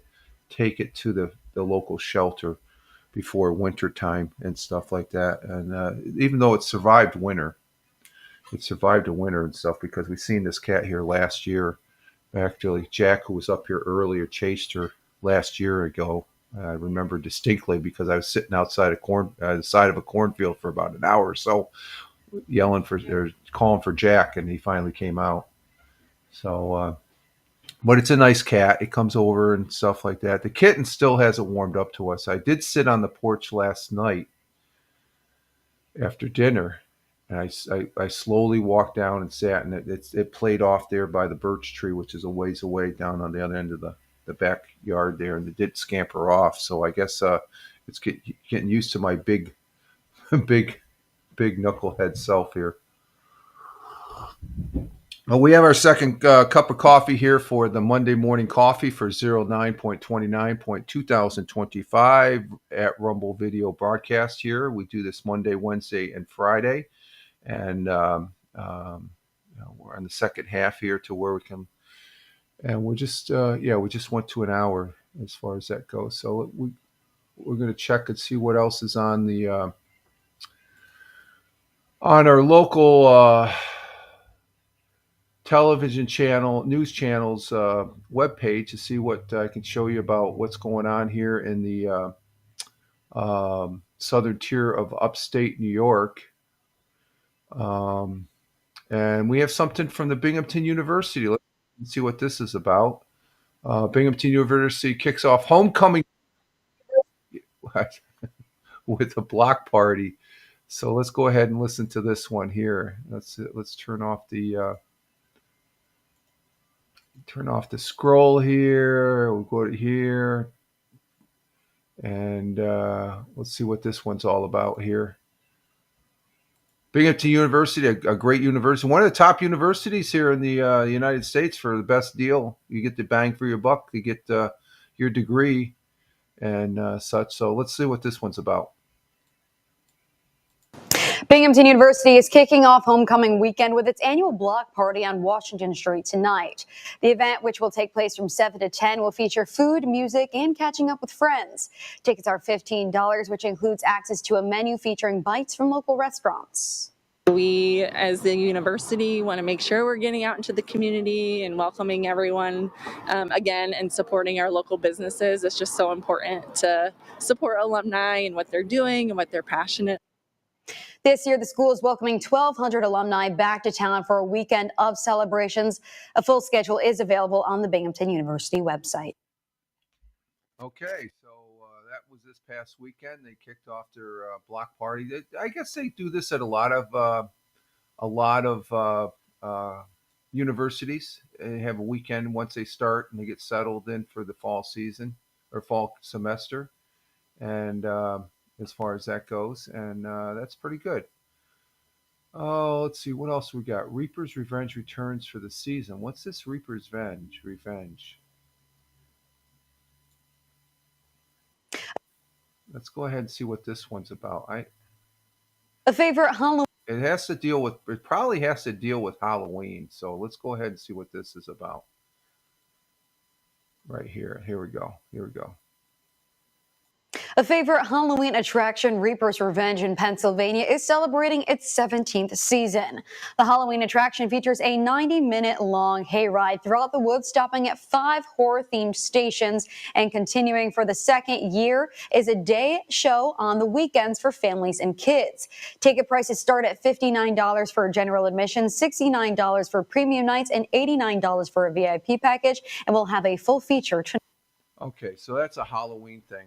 take it to the local shelter before winter time and stuff like that. And even though it survived a winter and stuff because we seen this cat here last year. Actually, Jack, who was up here earlier, chased her last year ago. I remember distinctly because I was sitting outside the side of a cornfield for about an hour or so, yelling for or calling for Jack, and he finally came out. So, but it's a nice cat. It comes over and stuff like that. The kitten still hasn't warmed up to us. I did sit on the porch last night after dinner, and I slowly walked down and sat, and it played off there by the birch tree, which is a ways away down on the other end of the backyard there, and it did scamper off. So I guess it's getting used to my big, big, big knucklehead self here. Well, we have our second cup of coffee here for the Monday morning coffee for 09.29.2025 at Rumble Video Broadcast here. We do this Monday, Wednesday, and Friday. And we're on the second half here to where we can. And we're just, we just went to an hour as far as that goes. So we're going to check and see what else is on on our local television channel, news channels webpage to see what I can show you about what's going on here in the southern tier of upstate New York. And we have something from the Binghamton University. Let's see what this is about. Binghamton University kicks off homecoming with a block party. So let's go ahead and listen to this one here. Let's turn off the scroll here. We'll go to here, and let's see what this one's all about here. Binghamton University, a great university, one of the top universities here in the United States for the best deal. You get the bang for your buck. You get your degree and such. So let's see what this one's about. Binghamton University is kicking off homecoming weekend with its annual block party on Washington Street tonight. The event, which will take place from 7 to 10, will feature food, music, and catching up with friends. Tickets are $15, which includes access to a menu featuring bites from local restaurants. We, as the university, want to make sure we're getting out into the community and welcoming everyone again and supporting our local businesses. It's just so important to support alumni and what they're doing and what they're passionate. This year, the school is welcoming 1,200 alumni back to town for a weekend of celebrations. A full schedule is available on the Binghamton University website. Okay, so that was this past weekend. They kicked off their block party. I guess they do this at a lot of universities. They have a weekend once they start and they get settled in for the fall season or fall semester. And as far as that goes, and that's pretty good. Oh, let's see what else we got. Reaper's Revenge returns for the season. What's this Reaper's Revenge? Let's go ahead and see what this one's about. A favorite Halloween. It probably has to deal with Halloween. So let's go ahead and see what this is about. Right here. Here we go. A favorite Halloween attraction, Reaper's Revenge in Pennsylvania, is celebrating its 17th season. The Halloween attraction features a 90-minute long hayride throughout the woods, stopping at 5 horror-themed stations, and continuing for the second year is a day show on the weekends for families and kids. Ticket prices start at $59 for general admission, $69 for premium nights, and $89 for a VIP package, and we'll have a full feature tonight. Okay, so that's a Halloween thing.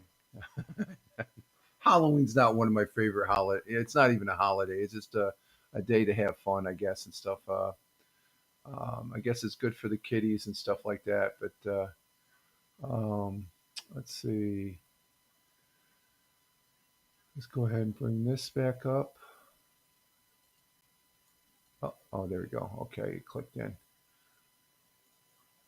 Halloween's not one of my favorite holiday. It's not even a holiday. It's just a day to have fun, I guess, and stuff. I guess it's good for the kiddies and stuff like that. But let's see. Let's go ahead and bring this back up. Oh, there we go. Okay, it clicked in.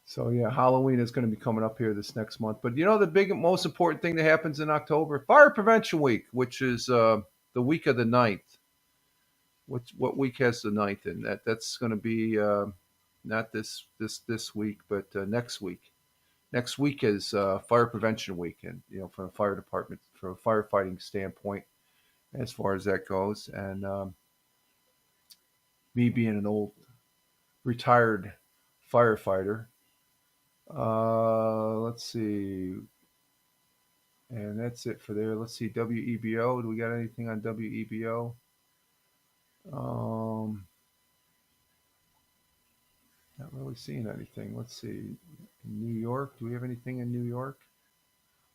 So yeah, Halloween is going to be coming up here this next month. But you know, the big, most important thing that happens in October, Fire Prevention Week, which is the week of the 9th. What week has the 9th in? That's going to be not this week, but next week. Next week is Fire Prevention Week, and you know, from a fire department, from a firefighting standpoint, as far as that goes, and me being an old retired firefighter. Let's see. And that's it for there. Let's see. WEBO. Do we got anything on WEBO? Not really seeing anything. Let's see. In New York. Do we have anything in New York?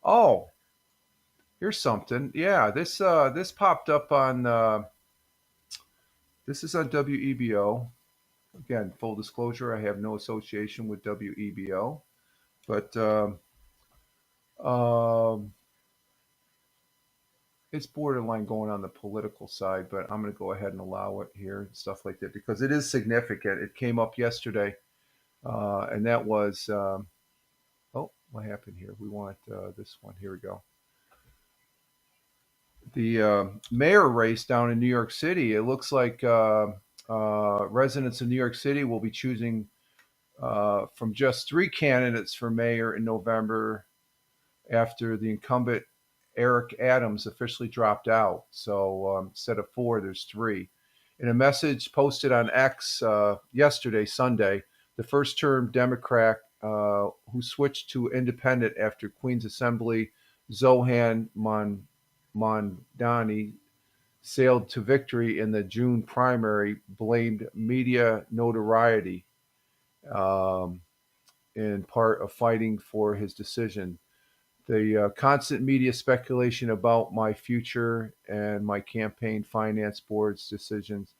Oh, here's something. Yeah, this popped up on this is on WEBO. Again, full disclosure, I have no association with WEBO, but um, it's borderline going on the political side, but I'm going to go ahead and allow it here and stuff like that because it is significant. It came up yesterday, and that was oh, what happened here? We want this one. Here we go. The mayor race down in New York City. It looks like residents of New York City will be choosing from just 3 candidates for mayor in November after the incumbent Eric Adams officially dropped out. So instead of 4, there's 3. In a message posted on X yesterday, Sunday, the first-term Democrat who switched to independent after Queens Assembly Zohan Mondani sailed to victory in the June primary blamed media notoriety in part of fighting for his decision. The constant media speculation about my future and my campaign finance board's decisions.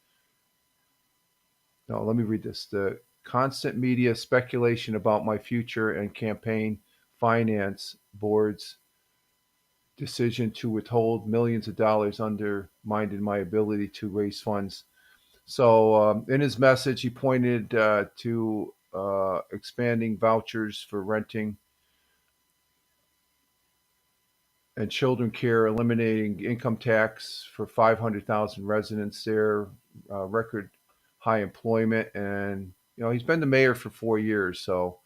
No, let me read this. The constant media speculation about my future and campaign finance board's decision to withhold millions of dollars undermined my ability to raise funds. So, in his message, he pointed to expanding vouchers for renting and children care, eliminating income tax for 500,000 residents there, record high employment, and you know he's been the mayor for 4 years, so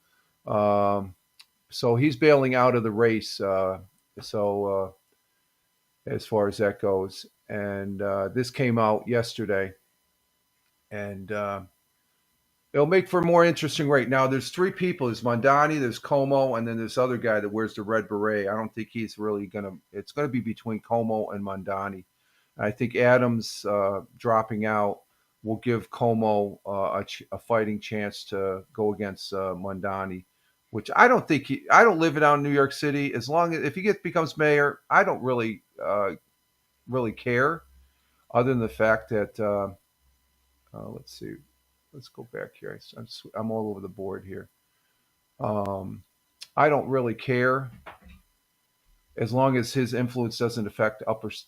he's bailing out of the race. So as far as that goes, and this came out yesterday, and it'll make for more interesting right now. There's 3 people. There's Mondani, there's Como, and then this other guy that wears the red beret. I don't think he's really gonna. It's gonna be between Como and Mondani. I think Adams dropping out will give Como a fighting chance to go against Mondani, which I don't think I don't live down in New York City. As long as if he becomes mayor, I don't really really care, other than the fact that let's see. Let's go back here. I'm all over the board here. I don't really care as long as his influence doesn't affect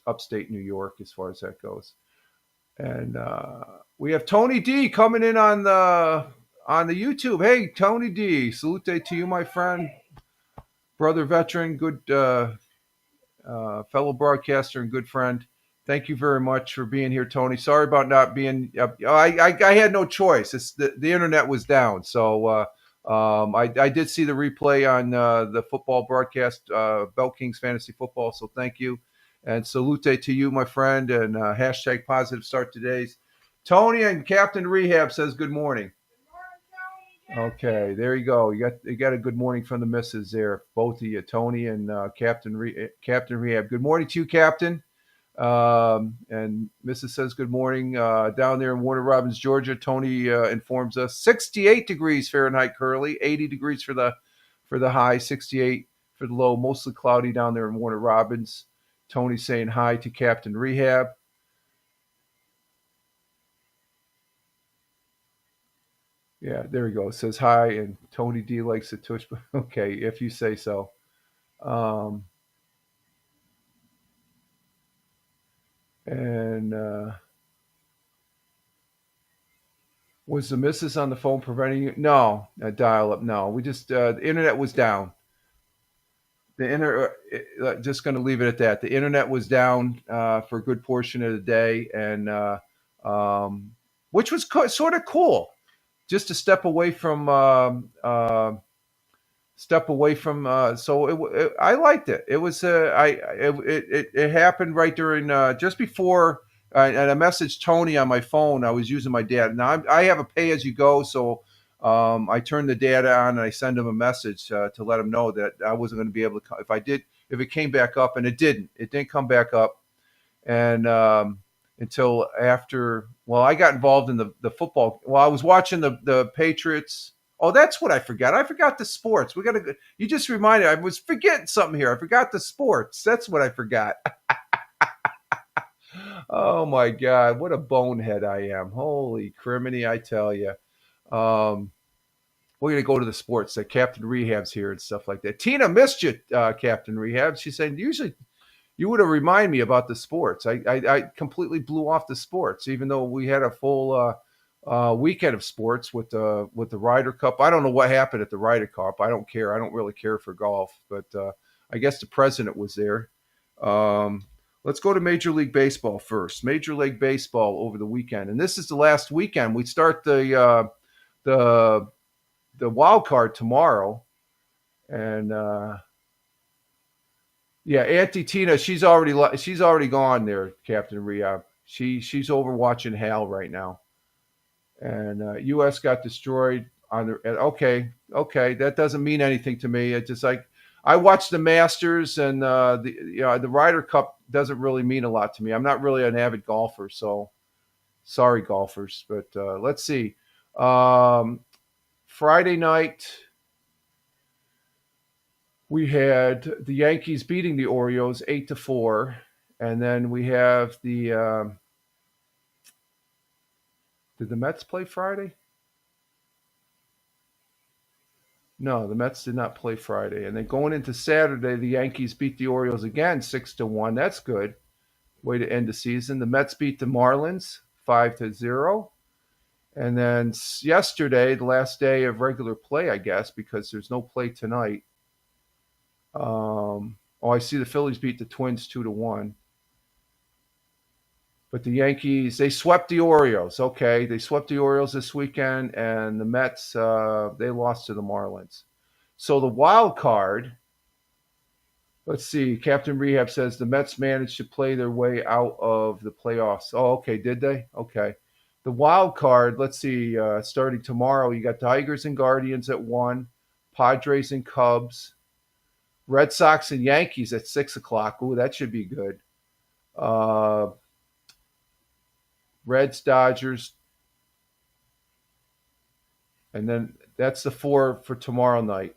upstate New York as far as that goes. And we have Tony D coming in on the YouTube. Hey, Tony D, salute to you, my friend, brother, veteran, good fellow broadcaster and good friend. Thank you very much for being here, Tony. Sorry about not being. I had no choice. The internet was down, so I did see the replay on the football broadcast, Bell Kings Fantasy Football, so thank you. And salute to you, my friend, and hashtag positive start today's. Tony and Captain Rehab says good morning. Okay, there you go. You got a good morning from the missus there, both of you, Tony and Captain Rehab. Good morning to you, Captain. And Mrs. says good morning down there in Warner Robins, Georgia. Tony informs us 68 degrees Fahrenheit currently, 80 degrees for the high, 68 for the low. Mostly cloudy down there in Warner Robins. Tony saying hi to Captain Rehab. Yeah, there we go. It says hi, and Tony D likes the tush. Okay, if you say so. And was the missus on the phone preventing you? No, dial up. No, we just the internet was down. Just going to leave it at that. The internet was down for a good portion of the day, and which was sort of cool, just to step away from. I liked it. It was it happened right during just before. And I messaged Tony on my phone. I was using my data. Now I have a pay as you go, so I turned the data on and I send him a message to let him know that I wasn't going to be able to. If it came back up, and it didn't come back up, and until after. Well, I got involved in the football. Well, I was watching the Patriots. Oh, that's what I forgot. I forgot the sports. We got to. You just reminded. I was forgetting something here. I forgot the sports. That's what I forgot. Oh my God, what a bonehead I am! Holy criminy, I tell you. We're gonna go to the sports. Captain Rehab's here and stuff like that. Tina missed you, Captain Rehab. She's saying usually you would have reminded me about the sports. I completely blew off the sports, even though we had a full weekend of sports with the Ryder Cup. I don't know what happened at the Ryder Cup. I don't care. I don't really care for golf, but I guess the president was there. Let's go to Major League Baseball first. Major League Baseball over the weekend, and this is the last weekend. We start the wild card tomorrow, and yeah, Auntie Tina, she's already gone there, Captain Rehab. She's over watching Hal right now, and U.S. got destroyed on the. Okay, that doesn't mean anything to me. It's just like I watch the Masters, and the Ryder Cup doesn't really mean a lot to me. I'm not really an avid golfer, so sorry, golfers. But let's see. Friday night, we had the Yankees beating the Orioles 8-4, and then we have the. Did the Mets play Friday? No, the Mets did not play Friday. And then going into Saturday, the Yankees beat the Orioles again 6-1. That's good. Way to end the season. The Mets beat the Marlins 5-0. And then yesterday, the last day of regular play, I guess, because there's no play tonight. I see the Phillies beat the Twins 2-1. But the Yankees, they swept the Orioles. Okay, they swept the Orioles this weekend, and the Mets, they lost to the Marlins. So the wild card, let's see, Captain Rehab says the Mets managed to play their way out of the playoffs. Oh, okay, did they? Okay. The wild card, let's see, starting tomorrow, you got Tigers and Guardians at 1, Padres and Cubs, Red Sox and Yankees at 6 o'clock. Ooh, that should be good. Reds, Dodgers, and then that's the 4 for tomorrow night.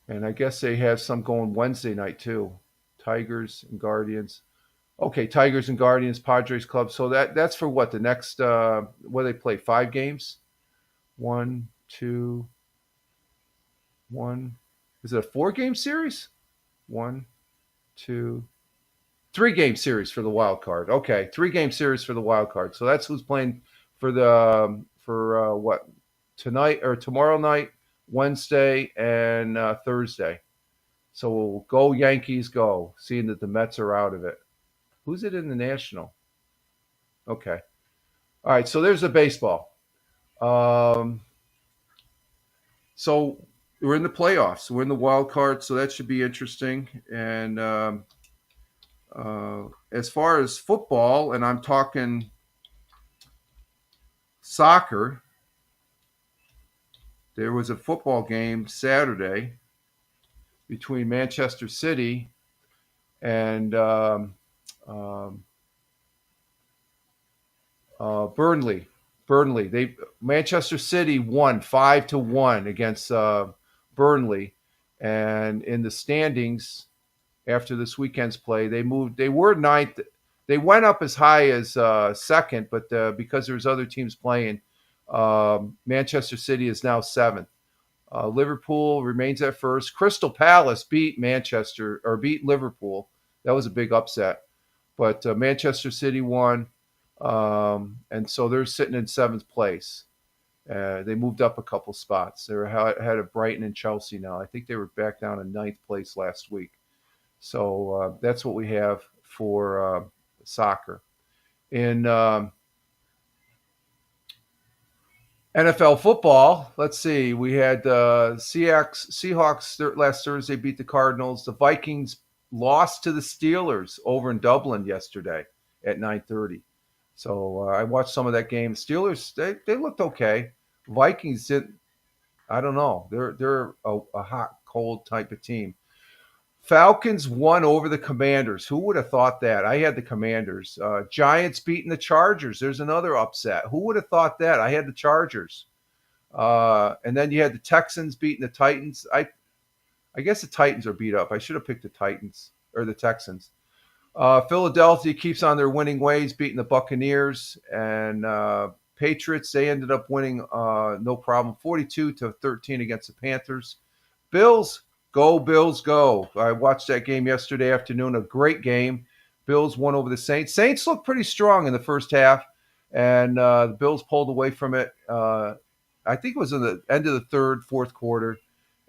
And I guess they have some going Wednesday night too. Tigers and Guardians. Okay, Tigers and Guardians, Padres Club. So that's for what, the next what do they play? 5 games? 1, 2, 1. Is it a 4-game series? 1, 2, 3-game series for the wild card. Okay, 3-game series for the wild card. So that's who's playing for what, tonight or tomorrow night, Wednesday, and Thursday. So we'll go Yankees, go. Seeing that the Mets are out of it. Who's it in the National? Okay. All right. So there's the baseball. Um, so we're in the playoffs. We're in the wild card, so that should be interesting. And as far as football, and I'm talking soccer, there was a football game Saturday between Manchester City and um, Burnley. Manchester City won 5-1 against Burnley, and in the standings after this weekend's play, they moved. They were ninth. They went up as high as second, but because there's other teams playing, Manchester City is now seventh. Liverpool remains at first. Crystal Palace beat Liverpool. That was a big upset. But Manchester City won, and so they're sitting in seventh place. They moved up a couple spots. They're ahead of Brighton and Chelsea now. I think they were back down in ninth place last week. So that's what we have for soccer. In NFL football, let's see. We had Seahawks last Thursday beat the Cardinals. The Vikings lost to the Steelers over in Dublin yesterday at 9:30. So I watched some of that game. Steelers they looked okay. Vikings didn't. I don't know. They're a hot cold type of team. Falcons won over the Commanders. Who would have thought that? I had the Commanders. Giants beating the Chargers. There's another upset. Who would have thought that? I had the Chargers. And then you had the Texans beating the Titans. I guess the Titans are beat up. I should have picked the Titans or the Texans. Philadelphia keeps on their winning ways, beating the Buccaneers. And Patriots, they ended up winning no problem, 42-13 against the Panthers. Bills, go Bills, go. I watched that game yesterday afternoon, a great game. Bills won over the Saints. Saints looked pretty strong in the first half, and the Bills pulled away from it. I think it was in the end of the third, fourth quarter.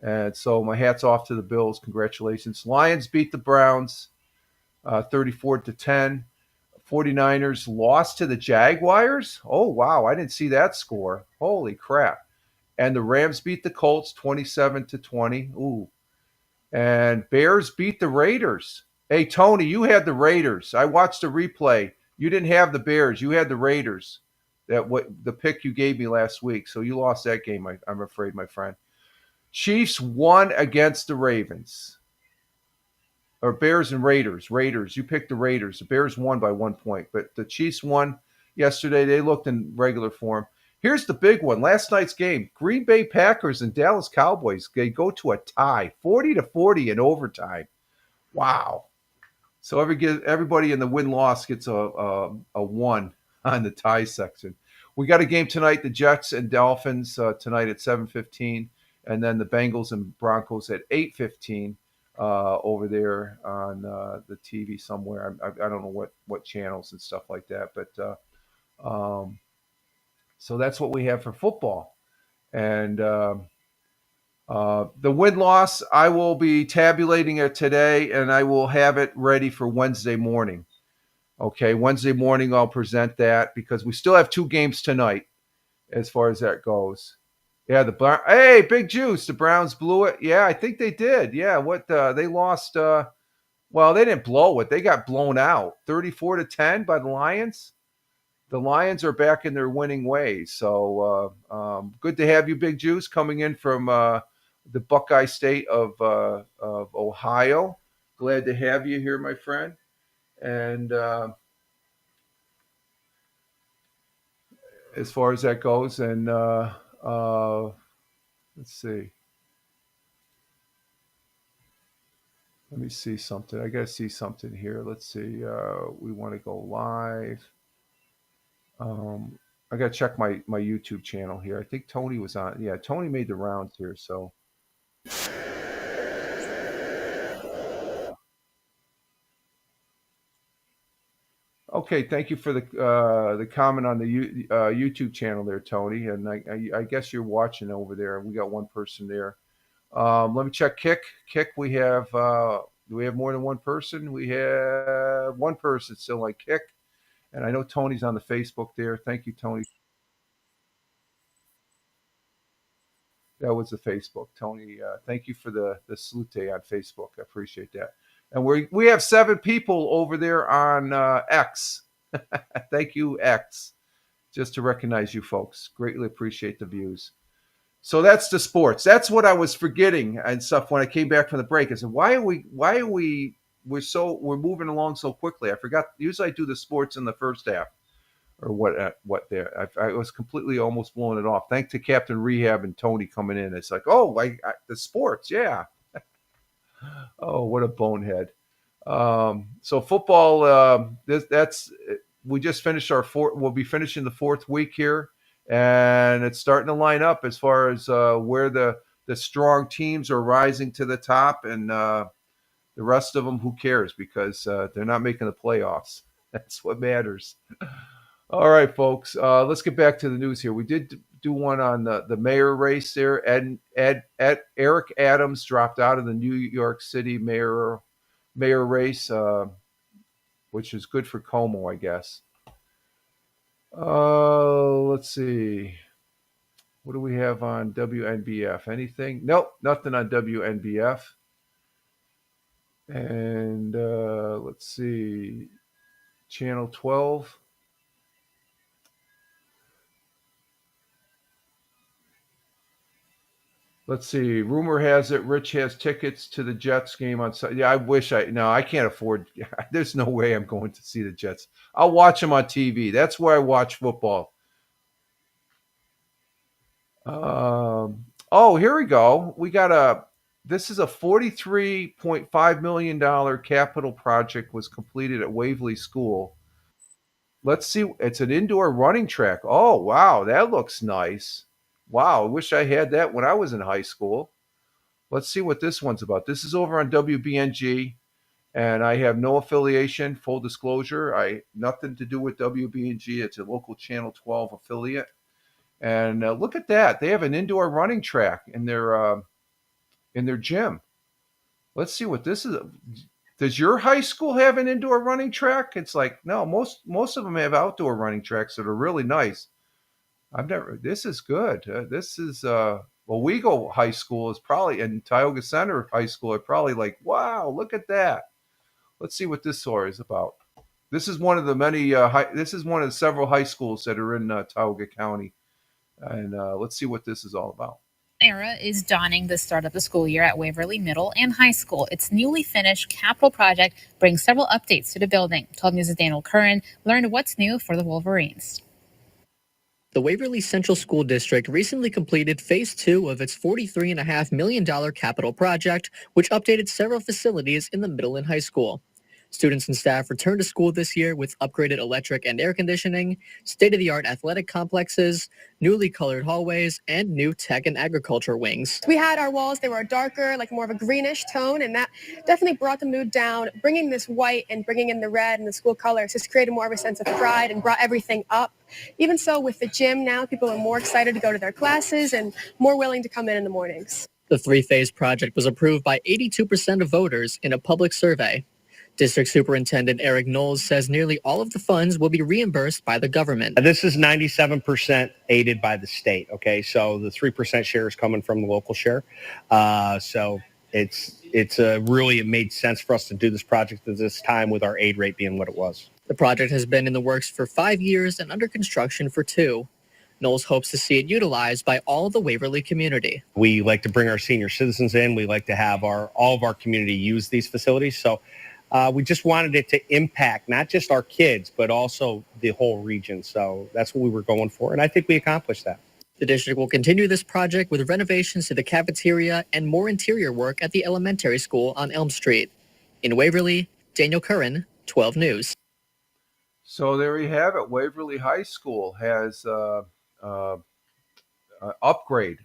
And so my hat's off to the Bills. Congratulations. Lions beat the Browns 34-10. 49ers lost to the Jaguars. Oh, wow. I didn't see that score. Holy crap. And the Rams beat the Colts 27-20. Ooh. And Bears beat the Raiders. Hey, Tony, you had the Raiders. I watched the replay. You didn't have the Bears. You had the Raiders. The pick you gave me last week. So you lost that game, I'm afraid, my friend. Chiefs won against the Ravens. Or Bears and Raiders. Raiders. You picked the Raiders. The Bears won by 1 point. But the Chiefs won yesterday. They looked in regular form. Here's the big one. Last night's game. Green Bay Packers and Dallas Cowboys. They go to a tie. 40-40 in overtime. Wow. So everybody in the win-loss gets a 1 on the tie section. We got a game tonight, the Jets and Dolphins tonight at 7:15, and then the Bengals and Broncos at 8:15 over there on the TV somewhere. I don't know what channels and stuff like that, but so that's what we have for football. And the win-loss, I will be tabulating it today, and I will have it ready for Wednesday morning. Okay, Wednesday morning I'll present that because we still have 2 games tonight as far as that goes. Yeah, hey, Big Juice, the Browns blew it. Yeah, I think they did. Yeah, they lost well, they didn't blow it. They got blown out 34-10 by the Lions. The Lions are back in their winning ways. So good to have you, Big Juice, coming in from the Buckeye State of Ohio. Glad to have you here, my friend. And as far as that goes, and let's see. Let me see something. I got to see something here. Let's see. We want to go live. I got to check my YouTube channel here. I think Tony was on. Yeah, Tony made the rounds here. So. Okay, thank you for the comment on the YouTube channel there, Tony. And I guess you're watching over there. We got one person there. Let me check Kick. Kick, we have do we have more than one person? We have one person still on Kick. And I know Tony's on the Facebook there. Thank you, Tony. That was the Facebook. Tony, thank you for the salute on Facebook. I appreciate that. And we have 7 people over there on X. Thank you, X, just to recognize you folks. Greatly appreciate the views. So that's the sports. That's what I was forgetting and stuff when I came back from the break. I said, we're moving along so quickly. I forgot. Usually I do the sports in the first half or what there. I was completely almost blowing it off. Thanks to Captain Rehab and Tony coming in. It's like, oh, the sports, yeah. Oh, what a bonehead. So football. We just finished our fourth. We'll be finishing the 4th week here, and it's starting to line up as far as where the strong teams are rising to the top, and the rest of them, who cares? Because they're not making the playoffs. That's what matters. All right, folks. Let's get back to the news here. We did do one on the mayor race there. Eric Adams dropped out of the New York City mayor race, which is good for Como, I guess. Let's see. What do we have on WNBF? Anything? Nope, nothing on WNBF. And let's see. Channel 12. Let's see. Rumor has it Rich has tickets to the Jets game on Sunday. Yeah, I can't afford. There's no way I'm going to see the Jets. I'll watch them on TV. That's where I watch football. Here we go. This is a $43.5 million capital project was completed at Waverly School. Let's see. It's an indoor running track. Oh, wow. That looks nice. Wow. I wish I had that when I was in high school. Let's see what this one's about. This is over on WBNG, and I have no affiliation, full disclosure. Nothing to do with WBNG. It's a local Channel 12 affiliate. And look at that. They have an indoor running track in their gym. Let's see what this is. Does your high school have an indoor running track? It's like, no, most of them have outdoor running tracks that are really nice. This is good. This is, Owego High School is probably, and Tioga Center High School are probably like, wow, look at that. Let's see what this story is about. This is one of the this is one of the several high schools that are in Tioga County. And let's see what this is all about. Era is dawning the start of the school year at Waverly Middle and High School. Its newly finished capital project brings several updates to the building. 12 News' Daniel Curran learned what's new for the Wolverines. The Waverly Central School District recently completed Phase 2 of its $43.5 million capital project, which updated several facilities in the middle and high school. Students and staff returned to school this year with upgraded electric and air conditioning, state-of-the-art athletic complexes, newly colored hallways, and new tech and agriculture wings. We had our walls, they were darker, like more of a greenish tone, and that definitely brought the mood down. Bringing this white and bringing in the red and the school colors just created more of a sense of pride and brought everything up. Even so, with the gym now, people are more excited to go to their classes and more willing to come in the mornings. The 3-phase project was approved by 82% of voters in a public survey. District Superintendent Eric Knowles says nearly all of the funds will be reimbursed by the government. This is 97% aided by the state, okay? So the 3% share is coming from the local share. So it made sense for us to do this project at this time with our aid rate being what it was. The project has been in the works for 5 years and under construction for 2. Knowles hopes to see it utilized by all of the Waverly community. We like to bring our senior citizens in. We like to have all of our community use these facilities. So we just wanted it to impact not just our kids, but also the whole region. So that's what we were going for. And I think we accomplished that. The district will continue this project with renovations to the cafeteria and more interior work at the elementary school on Elm Street. In Waverly, Daniel Curran, 12 News. So there you have it. Waverly High School has upgrade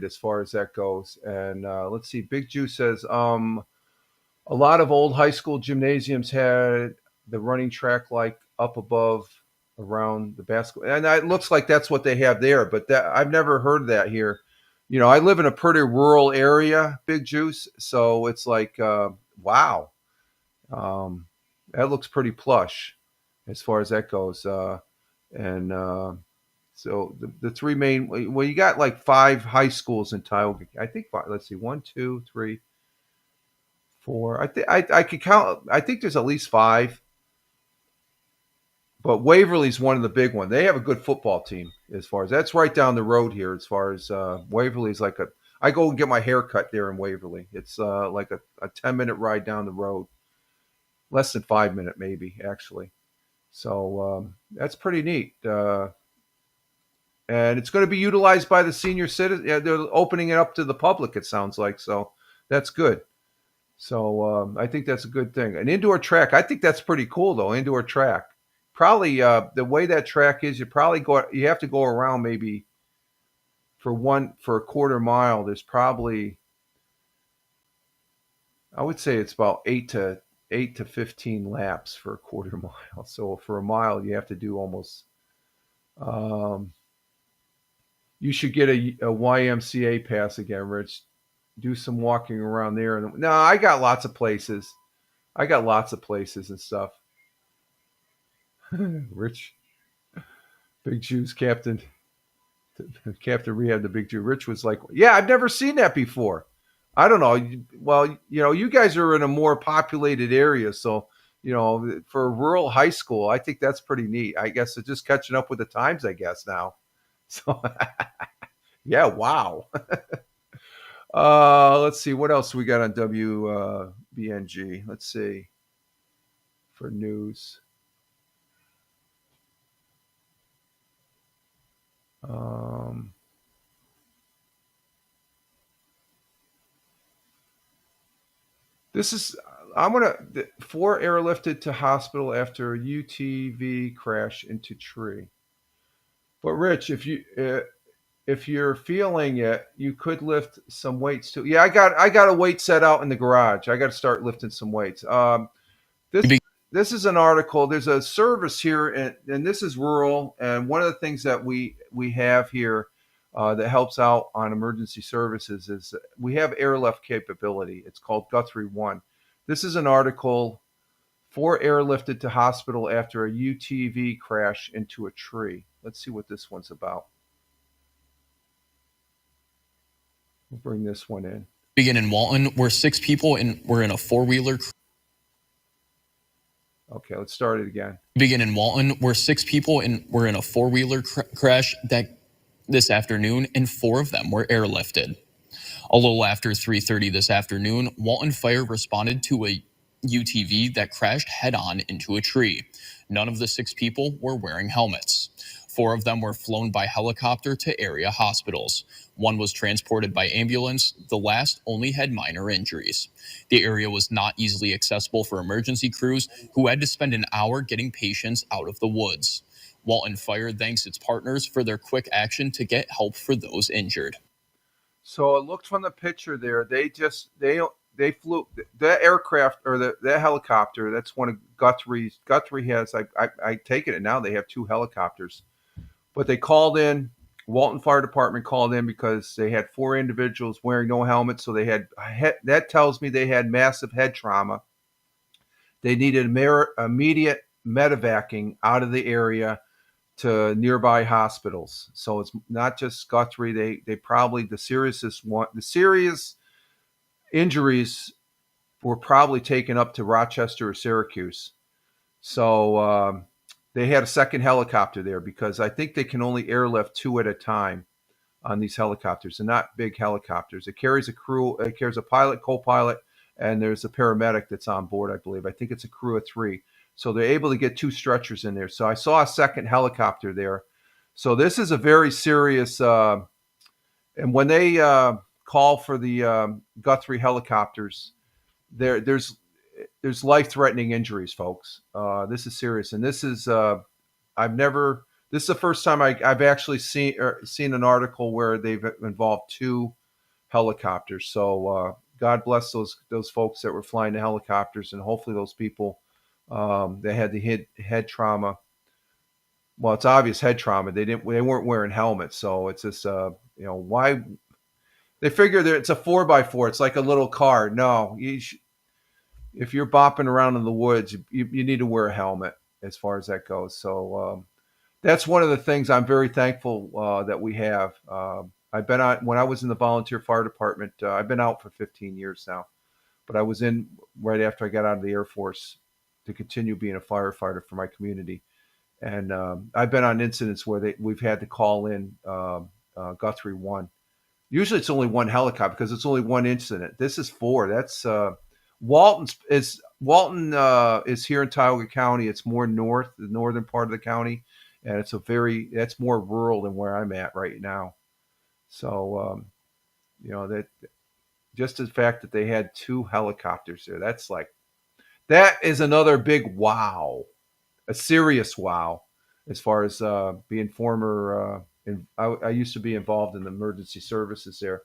as far as that goes. And let's see. Big Juice says, a lot of old high school gymnasiums had the running track like up above around the basketball. And it looks like that's what they have there, but I've never heard that here. You know, I live in a pretty rural area, Big Juice. So it's like, wow. That looks pretty plush as far as that goes. And So the three main, well, you got like 5 high schools in Tioga. I think five, let's see, 1, 2, 3, 4. I think I could count. I think there's at least 5. But Waverly's one of the big ones. They have a good football team as far as that's right down the road here. As far as Waverly's like a, I go and get my hair cut there in Waverly. It's like a 10-minute ride down the road, less than 5 minute maybe actually. So that's pretty neat. And it's going to be utilized by the senior citizen. Yeah, they're opening it up to the public. It sounds like so. That's good. So I think that's a good thing. An indoor track. I think that's pretty cool though. Indoor track. Probably the way that track is, you have to go around maybe for a quarter mile. There's probably, I would say it's about 8 to 15 laps for a quarter mile. So for a mile, you have to do almost. You should get a YMCA pass again, Rich. Do some walking around there. No, I got lots of places. And stuff. Rich, Big Jew's Captain Rehab, the Big Jew. Rich was like, "Yeah, I've never seen that before." I don't know. Well, you guys are in a more populated area, so for a rural high school, I think that's pretty neat. I guess it's just catching up with the times, I guess now. So, yeah, wow. Let's see what else we got on WBNG. Let's see for news. This is I'm gonna 4 airlifted to hospital after a UTV crash into tree. But Rich, if you're feeling it, you could lift some weights too. Yeah, I got a weight set out in the garage. I got to start lifting some weights. This is an article. There's a service here, and this is rural. And one of the things that we have here that helps out on emergency services is we have airlift capability. It's called Guthrie One. This is an article. 4 airlifted to hospital after a UTV crash into a tree. Let's see what this one's about. We'll bring this one in. Begin in Walton, where 6 people were in a 4-wheeler. Okay, let's start it again. Begin in Walton, where 6 people were in a 4-wheeler crash this afternoon, and 4 of them were airlifted. A little after 3:30 this afternoon, Walton Fire responded to a UTV that crashed head-on into a tree. None of the 6 people were wearing helmets. 4 of them were flown by helicopter to area hospitals. 1 was transported by ambulance. The last only had minor injuries. The area was not easily accessible for emergency crews who had to spend an hour getting patients out of the woods. Walton Fire thanks its partners for their quick action to get help for those injured. So it looked from the picture there. They flew that aircraft or that helicopter. That's one of Guthrie's. Guthrie has. I take it now. They have 2 helicopters, but they called in. Walton Fire Department called in because they had 4 individuals wearing no helmets. So they had that tells me they had massive head trauma. They needed immediate medevacing out of the area to nearby hospitals. So it's not just Guthrie. They probably the serious injuries were probably taken up to Rochester or Syracuse. So they had a second helicopter there because I think they can only airlift 2 at a time on these helicopters. They're not big helicopters. It carries a crew. It carries a pilot, co-pilot, and there's a paramedic that's on board, I believe. I think it's a crew of 3. So they're able to get 2 stretchers in there. So I saw a second helicopter there. So this is a very serious. And when they call for the Guthrie helicopters, there's life-threatening injuries, folks. This is serious, and this is This is the first time I've actually seen an article where they've involved 2 helicopters. So God bless those folks that were flying the helicopters, and hopefully those people. They had the head trauma. Well, it's obvious head trauma. They weren't wearing helmets, so it's just why they figure that it's a 4x4. It's like a little car. No, if you're bopping around in the woods, you need to wear a helmet as far as that goes. So that's one of the things I'm very thankful that we have. I've been on when I was in the volunteer fire department. I've been out for 15 years now, but I was in right after I got out of the Air Force to continue being a firefighter for my community. And I've been on incidents where we've had to call in Guthrie 1. Usually it's only one helicopter because it's only one incident. This is 4. That's Walton is here in Tioga County. It's more north, the northern part of the county, and that's more rural than where I'm at right now. So that just the fact that they had 2 helicopters there, that is another big wow, a serious wow, as far as being former. I used to be involved in the emergency services there.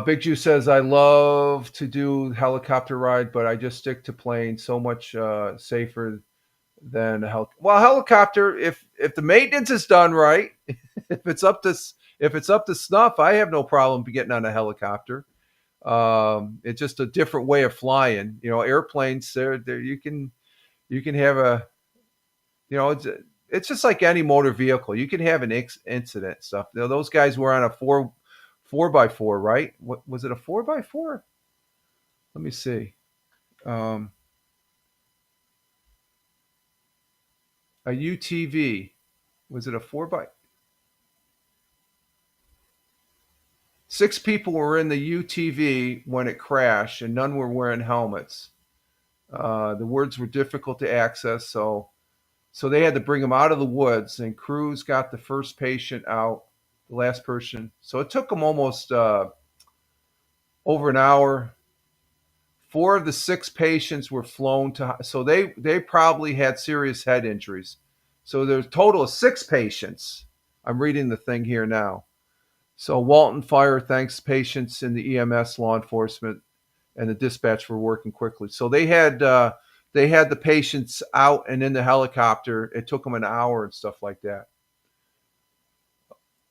Big Jew says, I love to do helicopter ride, but I just stick to plane. So much safer than a helicopter. If the maintenance is done right, if it's up to snuff, I have no problem getting on a helicopter. It's just a different way of flying. Airplanes, there you can have it's just like any motor vehicle. You can have an incident stuff. Those guys were on a 4x4, right? What was it, a 4x4? Let me see. A UTV. Was it a 4x? 6 people were in the UTV when it crashed, and none were wearing helmets. The woods were difficult to access, so they had to bring them out of the woods. And crews got the first patient out, the last person. So it took them almost over an hour. 4 of the 6 patients were flown to, so they probably had serious head injuries. So there's a total of 6 patients. I'm reading the thing here now. So Walton Fire thanks patients in the EMS, law enforcement, and the dispatch for working quickly. So they had the patients out and in the helicopter. It took them an hour and stuff like that.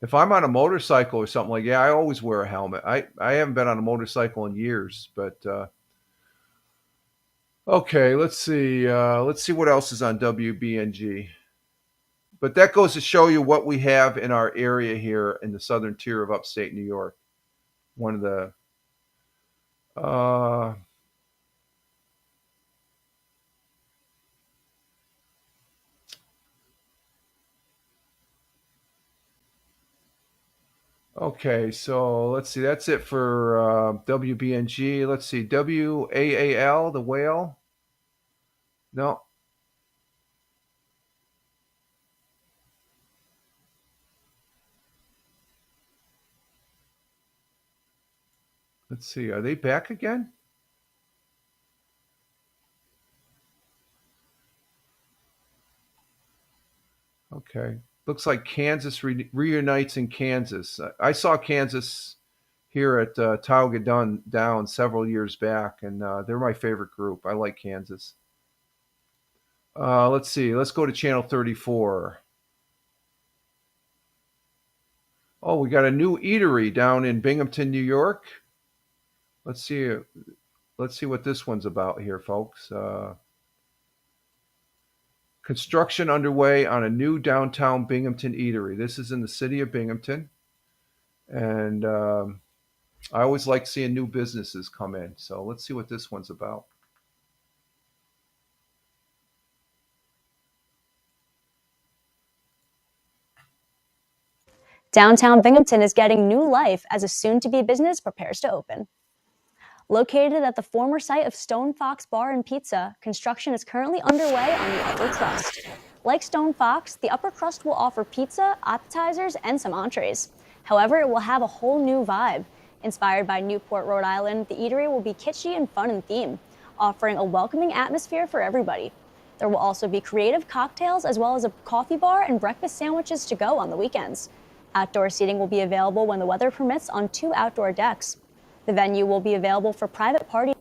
If I'm on a motorcycle or something I always wear a helmet. I haven't been on a motorcycle in years, but okay, let's see. Let's see what else is on WBNG. But that goes to show you what we have in our area here in the southern tier of upstate New York. One of the okay, so let's see. That's it for WBNG. Let's see. WAAL, the whale. No. Let's see. Are they back again? Okay. Looks like Kansas reunites in Kansas. I saw Kansas here at Tioga Down several years back, and they're my favorite group. I like Kansas. Let's see. Let's go to channel 34. Oh, we got a new eatery down in Binghamton, New York. Let's see. Let's see what this one's about here, folks. Construction underway on a new downtown Binghamton eatery. This is in the city of Binghamton. And I always like seeing new businesses come in. So let's see what this one's about. Downtown Binghamton is getting new life as a soon-to-be business prepares to open. Located at the former site of Stone Fox Bar and Pizza, construction is currently underway on the upper crust. Like Stone Fox, the upper crust will offer pizza, appetizers, and some entrees. However, it will have a whole new vibe. Inspired by Newport, Rhode Island, the eatery will be kitschy and fun in theme, offering a welcoming atmosphere for everybody. There will also be creative cocktails as well as a coffee bar and breakfast sandwiches to go on the weekends. Outdoor seating will be available when the weather permits on 2 outdoor decks. The venue will be available for private parties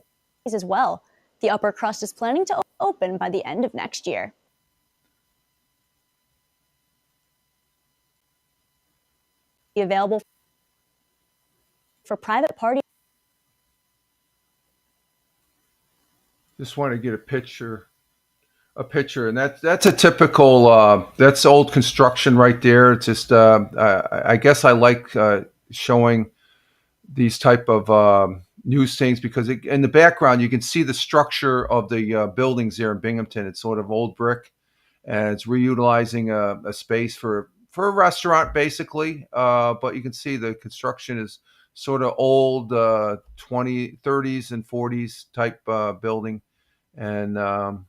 as well. The upper crust is planning to open by the end of next year. Available for private parties. Just want to get a picture a picture, and that's a typical that's old construction right there. It's just I guess I like showing these type of news things because in the background you can see the structure of the buildings there in Binghamton. It's sort of old brick, and it's reutilizing a space for a restaurant basically. But you can see the construction is sort of old 30s and 40s type building, and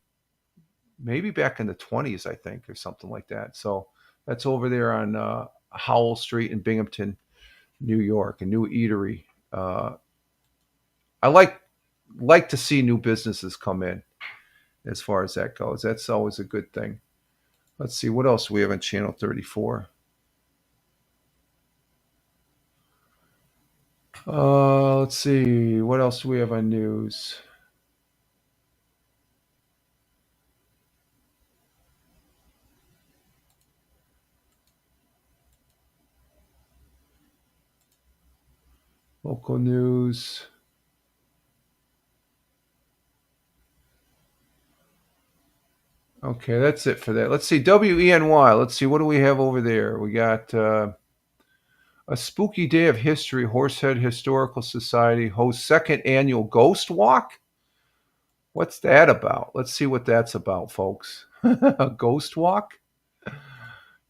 maybe back in the 20s, I think, or something like that. So that's over there on Howell Street in Binghamton, New York, a new eatery. I like to see new businesses come in as far as that goes. That's always a good thing. Let's see what else we have on Channel 34. Let's see what else do we have on news. Local news. Okay, that's it for that. Let's see WENY. Let's see what do we have over there. We got a spooky day of history. Horsehead Historical Society hosts second annual Ghost Walk. What's that about? Let's see what that's about, folks. A ghost walk?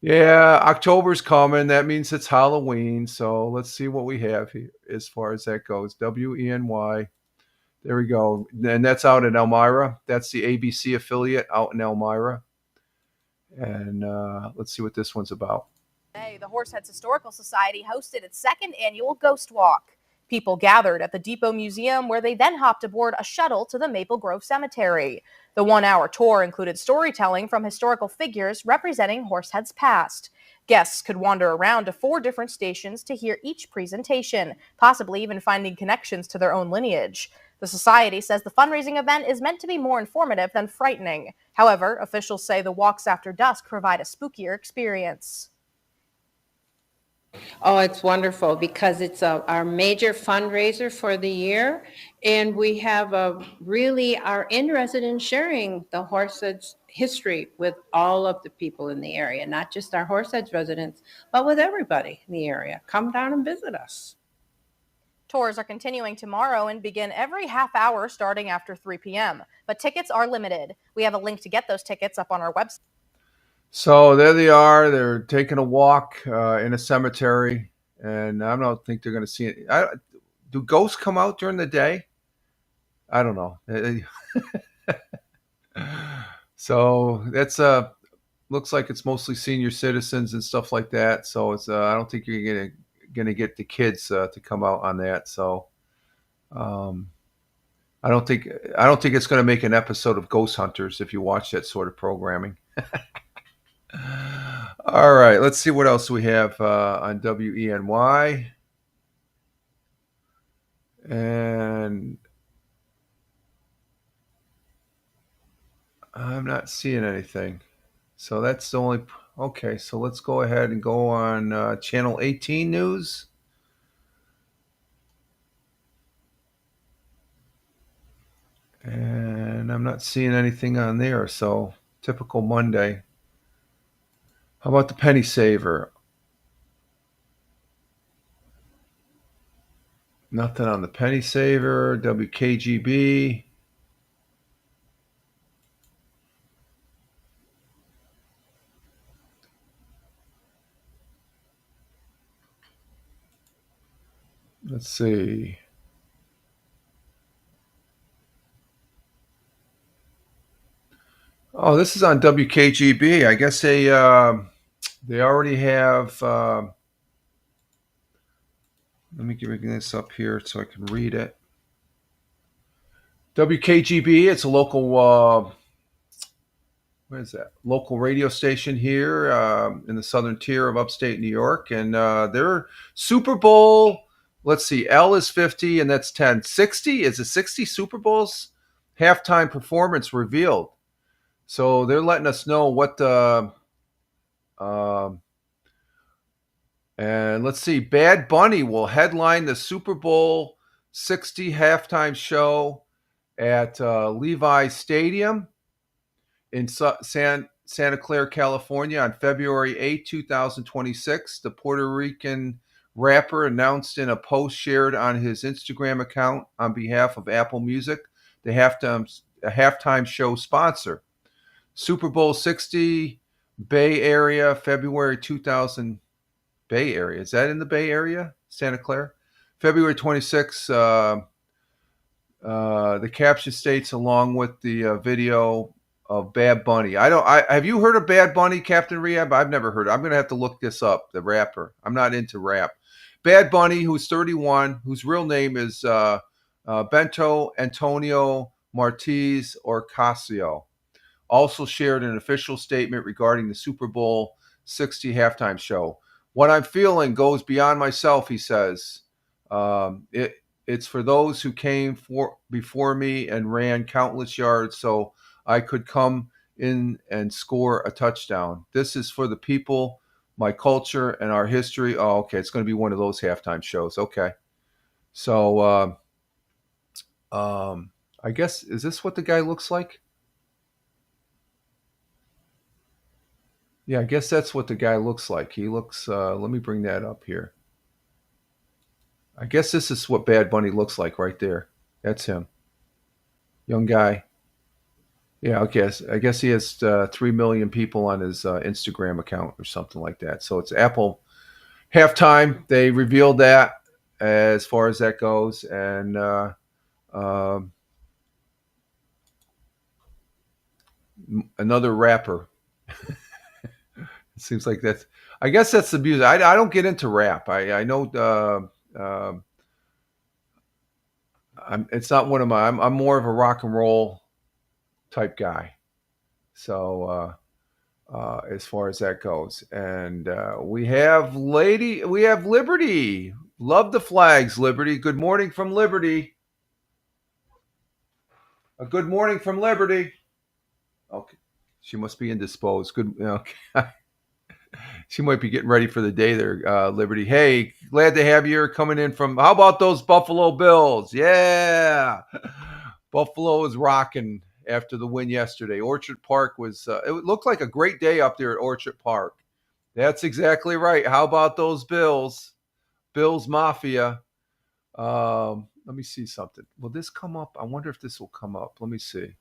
Yeah, October's coming. That means it's Halloween. So let's see what we have here as far as that goes. WENY. There we go. And that's out in Elmira. That's the ABC affiliate out in Elmira. And let's see what this one's about. Today, the Horseheads Historical Society hosted its second annual Ghost Walk. People gathered at the Depot Museum where they then hopped aboard a shuttle to the Maple Grove Cemetery. The one-hour tour included storytelling from historical figures representing Horsehead's past. Guests could wander around to 4 different stations to hear each presentation, possibly even finding connections to their own lineage. The society says the fundraising event is meant to be more informative than frightening. However, officials say the walks after dusk provide a spookier experience. Oh, it's wonderful because it's our major fundraiser for the year. And we have are interested in sharing the Horseheads history with all of the people in the area, not just our Horseheads residents, but with everybody in the area. Come down and visit us. Tours are continuing tomorrow and begin every half hour starting after 3 p.m. But tickets are limited. We have a link to get those tickets up on our website. So there they are. They're taking a walk in a cemetery, and I don't think they're going to see it. Do ghosts come out during the day? I don't know. So that's looks like it's mostly senior citizens and stuff like that. So it's I don't think you're gonna get the kids to come out on that. So I don't think it's going to make an episode of Ghost Hunters if you watch that sort of programming. All right, let's see what else we have on WENY. And I'm not seeing anything. So that's the only. Okay, so let's go ahead and go on Channel 18 News. And I'm not seeing anything on there. So typical Monday. How about the Penny Saver? Nothing on the Penny Saver. WKGB. Let's see. Oh, this is on WKGB. I guess they already have. Let me bring this up here so I can read it. WKGB. It's a local. What is that? Local radio station here in the southern tier of upstate New York, and their Super Bowl. Let's see. L is 50, and that's 10. 60 is it 60 Super Bowls halftime performance revealed. So they're letting us know what the. And let's see, Bad Bunny will headline the Super Bowl 60 halftime show at Levi's Stadium. in Santa Clara, California on February 8, 2026. The Puerto Rican rapper announced in a post shared on his Instagram account on behalf of Apple Music, the halftime show sponsor. Super Bowl 60, Bay Area, February 2000. Bay Area. Is that in the Bay Area? Santa Clara? February 26th. The caption states, along with the video of Bad Bunny. Have you heard of Bad Bunny, Captain Rehab? I've never heard. I'm gonna have to look this up. The rapper. I'm not into rap. Bad Bunny, who's 31, whose real name is Bento Antonio Martins Orcasio, also shared an official statement regarding the Super Bowl 60 halftime show. What I'm feeling goes beyond myself, he says. It's for those who came before me and ran countless yards so I could come in and score a touchdown. This is for the people, my culture, and our history. Oh, okay. It's going to be one of those halftime shows. Okay. So I guess, is this what the guy looks like? Yeah, I guess that's what the guy looks like. He looks, let me bring that up here. I guess this is what Bad Bunny looks like right there. That's him. Young guy. Yeah, I guess he has 3 million people on his Instagram account or something like that. So it's Apple halftime. They revealed that as far as that goes. And another rapper. It seems like that's, I guess that's the music. I don't get into rap. I know it's not one of my, I'm more of a rock and roll type guy. So as far as that goes, and we have Liberty. Love the flags, Liberty. Good morning from Liberty. A good morning from Liberty. Okay, she must be indisposed. Good. Okay. She might be getting ready for the day there, Liberty. Hey, glad to have you coming in from. How about those Buffalo Bills? Yeah, Buffalo is rocking after the win yesterday. Orchard Park was. It looked like a great day up there at Orchard Park. That's exactly right. How about those Bills? Bills Mafia. Let me see something. Will this come up? I wonder if this will come up. Let me see.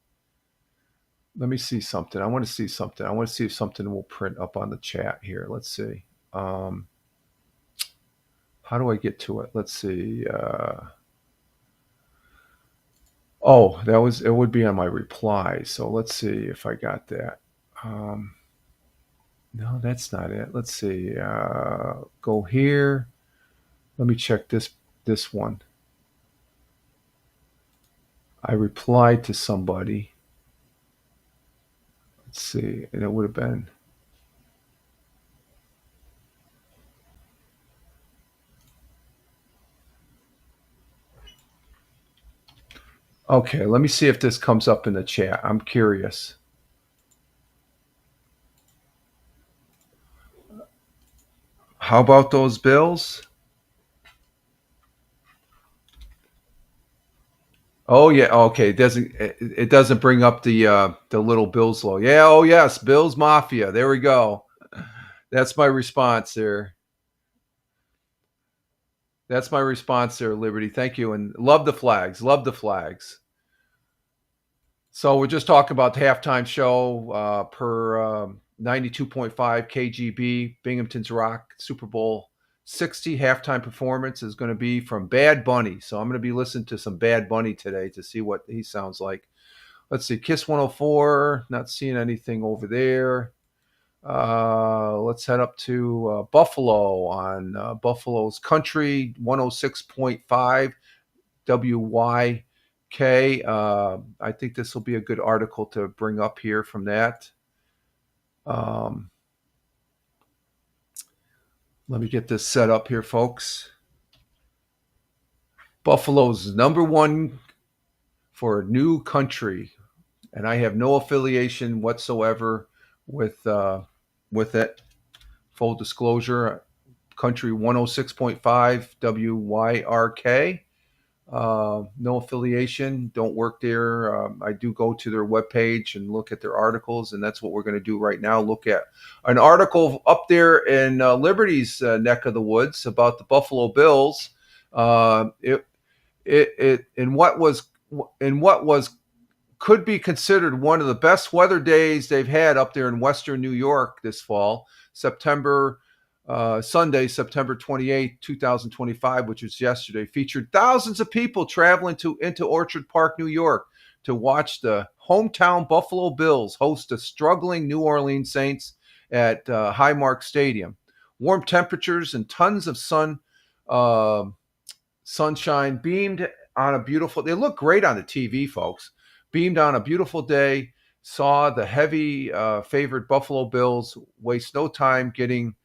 Let me see something. I want to see something. I want to see if something will print up on the chat here. Let's see. How do I get to it? Let's see. It would be on my reply. So let's see if I got that. No, that's not it. Let's see. Go here. Let me check this one. I replied to somebody. Let's see. And it would have been. Okay, let me see if this comes up in the chat. I'm curious. How about those Bills? Oh yeah, okay. It doesn't bring up the little Bills logo. Yeah, oh yes, Bills Mafia. There we go. That's my response there. That's my response there, Liberty. Thank you. And love the flags. Love the flags. So we're just talking about the halftime show per 92.5 KGB, Binghamton's Rock, Super Bowl 60 halftime performance is going to be from Bad Bunny. So I'm going to be listening to some Bad Bunny today to see what he sounds like. Let's see, Kiss 104, not seeing anything over there. Let's head up to Buffalo on Buffalo's Country 106.5 WYK. I think this will be a good article to bring up here from that. Let me get this set up here, folks. Buffalo's number one for a new country, and I have no affiliation whatsoever with it. Full disclosure, Country 106.5 WYRK. No affiliation, don't work there. I do go to their webpage and look at their articles, and that's what we're going to do right now. Look at an article up there in Liberty's neck of the woods about the Buffalo Bills. In what was could be considered one of the best weather days they've had up there in Western New York this fall, Sunday, September 28th, 2025, which was yesterday, featured thousands of people traveling into Orchard Park, New York, to watch the hometown Buffalo Bills host the struggling New Orleans Saints at Highmark Stadium. Warm temperatures and tons of sunshine beamed on a beautiful. They look great on the TV, folks. Beamed on a beautiful day. Saw the heavy favored Buffalo Bills waste no time getting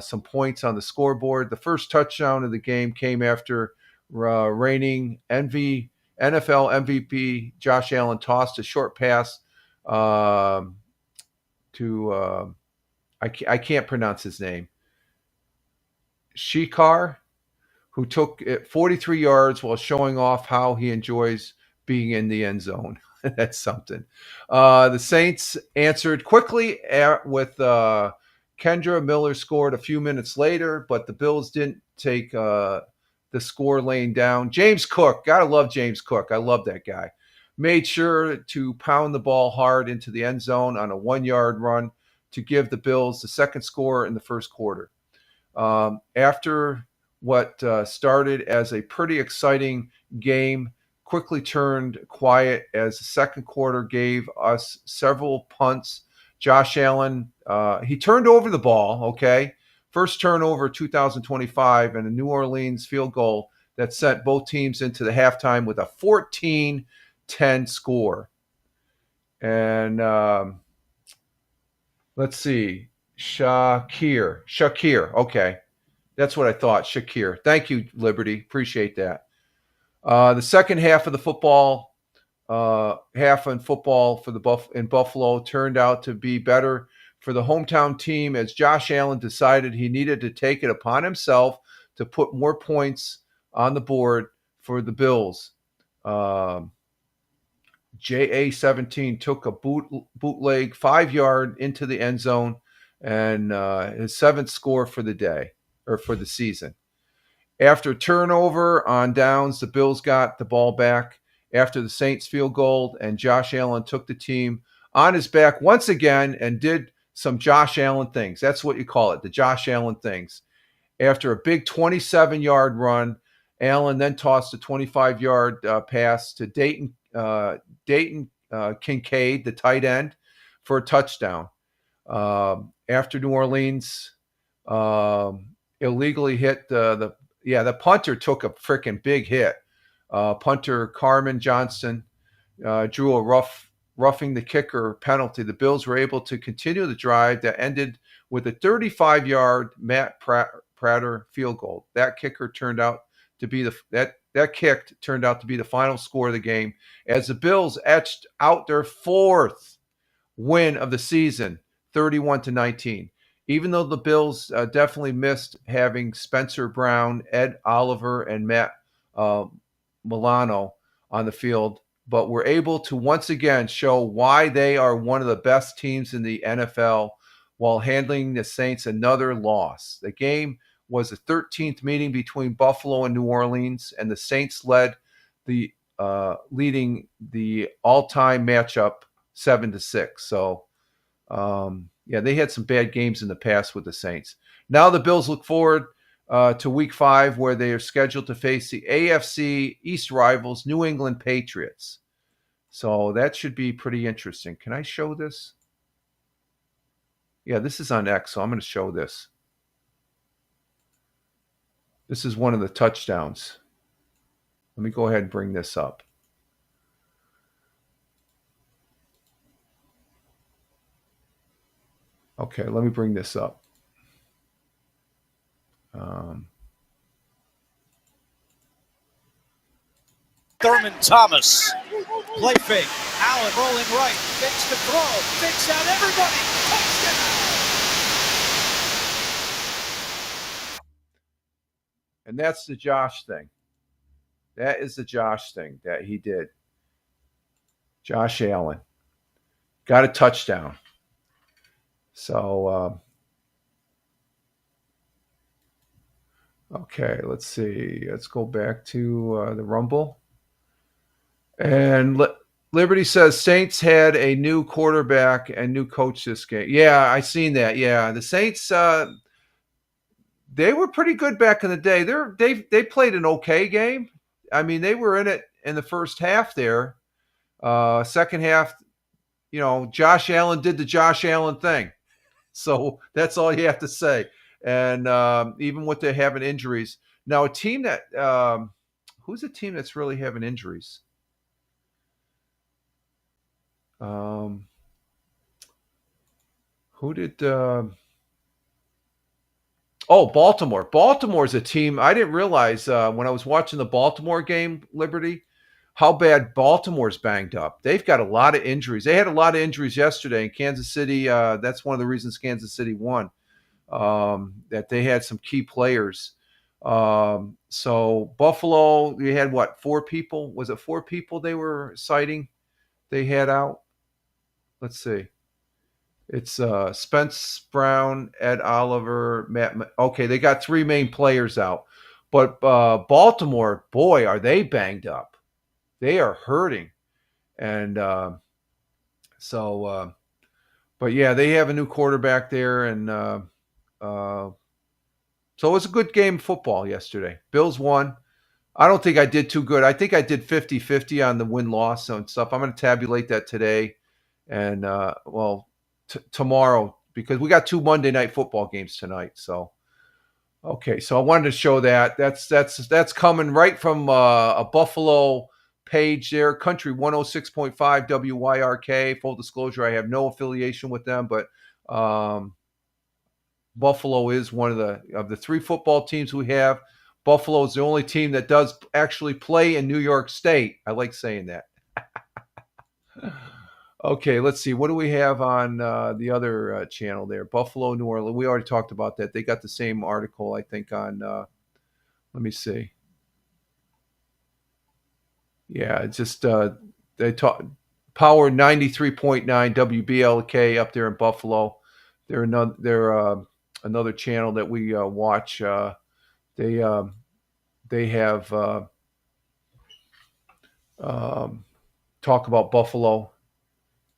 some points on the scoreboard. The first touchdown of the game came after reigning NFL MVP Josh Allen tossed a short pass to I can't pronounce his name. Shikar, who took it 43 yards while showing off how he enjoys being in the end zone. That's something. The Saints answered quickly with Kendra Miller scored a few minutes later, but the Bills didn't take the score laying down. James Cook, gotta love James Cook. I love that guy. Made sure to pound the ball hard into the end zone on a 1-yard run to give the Bills the second score in the first quarter. After what started as a pretty exciting game quickly turned quiet as the second quarter gave us several punts. Josh Allen, he turned over the ball, okay? First turnover 2025 and a New Orleans field goal that sent both teams into the halftime with a 14-10 score. And let's see, Shakir, okay. That's what I thought, Shakir. Thank you, Liberty. Appreciate that. The second half of the football, in Buffalo turned out to be better for the hometown team as Josh Allen decided he needed to take it upon himself to put more points on the board for the Bills. JA-17 took a bootleg 5-yard into the end zone and his seventh score for the day or for the season. After turnover on downs, the Bills got the ball back after the Saints field goal, and Josh Allen took the team on his back once again and did some Josh Allen things. That's what you call it, the Josh Allen things. After a big 27-yard run, Allen then tossed a 25-yard pass to Dayton Kincaid, the tight end, for a touchdown. After New Orleans illegally hit the punter took a freaking big hit. Punter Carmen Johnson drew a roughing the kicker penalty. The Bills were able to continue the drive that ended with a 35-yard Matt Prater field goal. That kicker turned out to be that kick turned out to be the final score of the game as the Bills etched out their fourth win of the season, 31-19. Even though the Bills definitely missed having Spencer Brown, Ed Oliver, and Matt Milano on the field, but were able to once again show why they are one of the best teams in the NFL while handling the Saints another loss. The game was the 13th meeting between Buffalo and New Orleans, and the Saints leading the all-time matchup 7-6. So, they had some bad games in the past with the Saints. Now the Bills look forward to Week 5, where they are scheduled to face the AFC East rivals, New England Patriots. So that should be pretty interesting. Can I show this? Yeah, this is on X, so I'm going to show this. This is one of the touchdowns. Let me go ahead and bring this up. Okay, let me bring this up. Thurman Thomas. Play fake. Allen rolling right. Fakes the throw. Fakes out everybody. Touchdown! And that's the Josh thing. That is the Josh thing that he did. Josh Allen got a touchdown. So, okay, let's see. Let's go back to the Rumble. And Liberty says Saints had a new quarterback and new coach this game. Yeah, I seen that. Yeah, the Saints, they were pretty good back in the day. They played an okay game. I mean, they were in it in the first half there. Second half, Josh Allen did the Josh Allen thing. So that's all you have to say. And even with they having injuries. Now, a team that who's a team that's really having injuries? Who did? Baltimore. Baltimore's a team. I didn't realize when I was watching the Baltimore game, Liberty, how bad Baltimore's banged up. They've got a lot of injuries. They had a lot of injuries yesterday in Kansas City. That's one of the reasons Kansas City won. That they had some key players. So Buffalo, you had what, 4 people? Was it 4 people they were citing? They had out. Let's see. It's Spence Brown, Ed Oliver, Matt. Okay, they got 3 main players out. But Baltimore, boy, are they banged up. They are hurting. And but yeah, they have a new quarterback there. And so it was a good game of football yesterday. Bills won. I don't think I did too good. I think I did 50-50 on the win-loss and stuff. I'm going to tabulate that today. And, tomorrow, because we got 2 Monday night football games tonight. So, okay. So I wanted to show that. That's coming right from a Buffalo page there, Country 106.5 WYRK. Full disclosure, I have no affiliation with them, but Buffalo is one of the 3 football teams we have. Buffalo is the only team that does actually play in New York State. I like saying that. Okay, let's see. What do we have on the other channel there? Buffalo, New Orleans. We already talked about that. They got the same article, I think, on, let me see. Yeah, it's just, they talk, Power 93.9 WBLK up there in Buffalo. They're another channel that we watch. They have talk about Buffalo.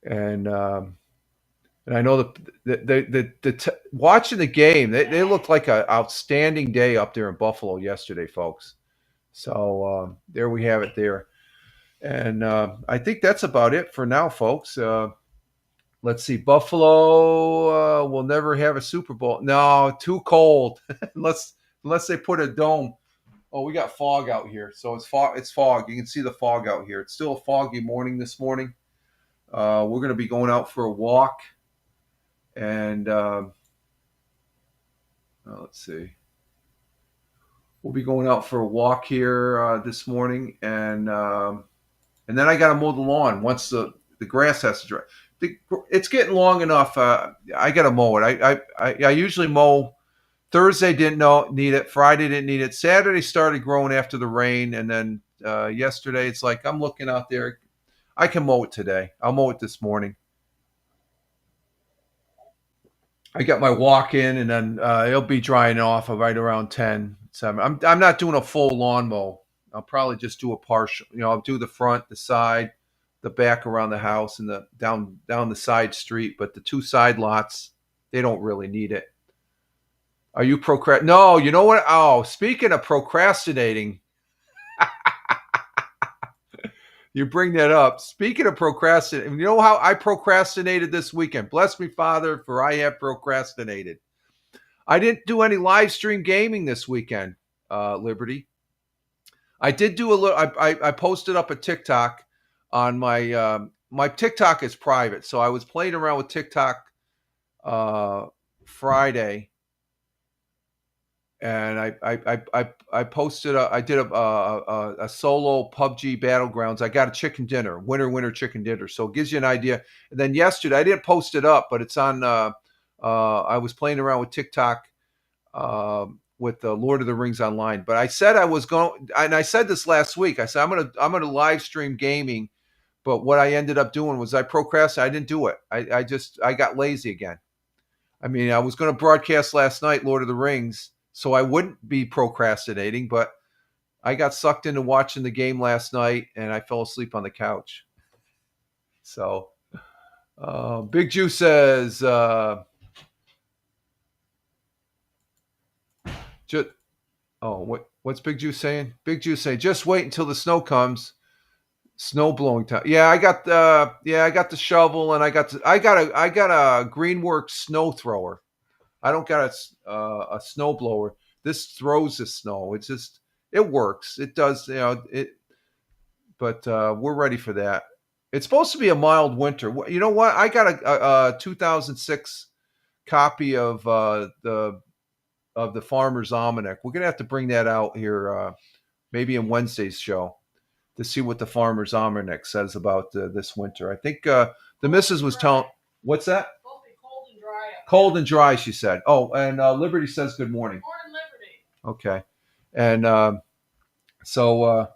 And I know watching the game, they looked like an outstanding day up there in Buffalo yesterday, folks. So there we have it there. And I think that's about it for now, folks. Let's see. Buffalo will never have a Super Bowl. No, too cold. unless they put a dome. Oh, we got fog out here. So it's fog. You can see the fog out here. It's still a foggy morning this morning. We're going to be going out for a walk, and let's see. We'll be going out for a walk here this morning, and then I got to mow the lawn once the grass has to dry. It's getting long enough. I got to mow it. I usually mow. Thursday didn't need it. Friday didn't need it. Saturday started growing after the rain, and then yesterday it's like I'm looking out there. I can mow it today. I'll mow it this morning. I got my walk in, and then it'll be drying off right around 10, 7. I'm not doing a full lawn mow. I'll probably just do a partial. I'll do the front, the side, the back around the house, and the down the side street. But the 2 side lots, they don't really need it. Are you procrastinating? No, you know what? Oh, speaking of procrastinating. You bring that up. Speaking of procrastinating, you know how I procrastinated this weekend? Bless me, Father, for I have procrastinated. I didn't do any live stream gaming this weekend, Liberty. I did do a little. I posted up a TikTok on my my TikTok is private, so I was playing around with TikTok Friday. And I posted I did a solo PUBG Battlegrounds. I got a chicken dinner, winner chicken dinner. So it gives you an idea. And then yesterday I didn't post it up, but it's on. I was playing around with TikTok with Lord of the Rings Online. But I said I was going, and I said this last week. I said I'm gonna live stream gaming. But what I ended up doing was I procrastinated. I didn't do it. I got lazy again. I mean, I was going to broadcast last night Lord of the Rings, so I wouldn't be procrastinating. But I got sucked into watching the game last night, and I fell asleep on the couch. So, Big Jew says, just, what's Big Jew saying? Big Jew saying, just wait until the snow comes. Snow blowing time. Yeah, I got the shovel, and I got a Greenworks snow thrower. I don't got a snow blower. This throws the snow. It works. It does, it. But we're ready for that. It's supposed to be a mild winter. You know what? I got a 2006 copy of the Farmer's Almanac. We're gonna have to bring that out here, maybe in Wednesday's show, to see what the Farmer's Almanac says about this winter. I think the missus was telling. What's that? Cold and dry, she said. Oh, and Liberty says good morning. Morning, Liberty. Okay. And so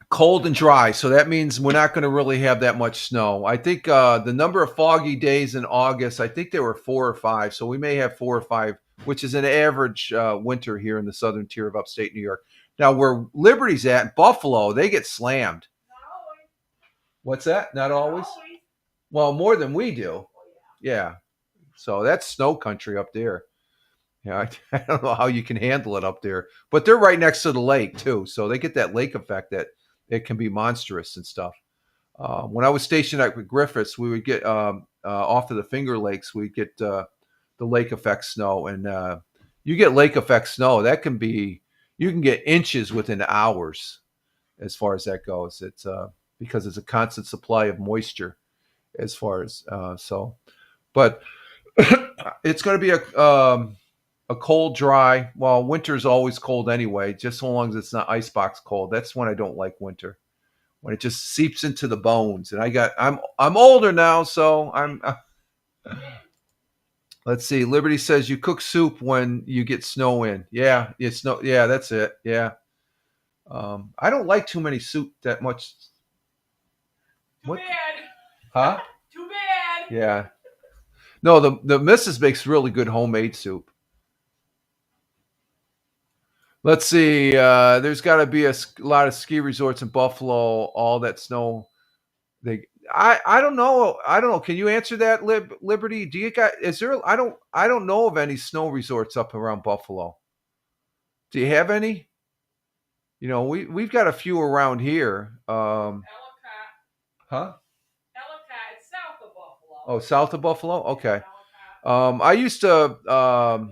cold and dry. So that means we're not going to really have that much snow. I think the number of foggy days in August, I think there were 4 or 5. So we may have 4 or 5, which is an average winter here in the southern tier of upstate New York. Now, where Liberty's at, Buffalo, they get slammed. Not always. What's that? Not always? Well, more than we do. Yeah. So that's snow country up there. Yeah, I don't know how you can handle it up there. But they're right next to the lake, too. So they get that lake effect that it can be monstrous and stuff. When I was stationed at Griffiths, we would get off of the Finger Lakes, we'd get the lake effect snow. And you get lake effect snow, you can get inches within hours as far as that goes. It's because it's a constant supply of moisture as far as so. But it's going to be a cold, dry. Well, winter's always cold anyway, just so long as it's not icebox cold. That's when I don't like winter, when it just seeps into the bones. And I'm older now, so I'm. Let's see. Liberty says you cook soup when you get snow in. Yeah, it's snow. Yeah, that's it. Yeah. I don't like too many soup that much. Too bad. Huh? Too bad. Yeah. No, the missus makes really good homemade soup. Let's see. There's got to be a lot of ski resorts in Buffalo. All that snow. I don't know. I don't know. Can you answer that, Liberty? Do you got? Is there? I don't know of any snow resorts up around Buffalo. Do you have any? You know, we've got a few around here. Ellicott. Huh? Ellicott. It's south of Buffalo. Oh, south of Buffalo. Okay. I used to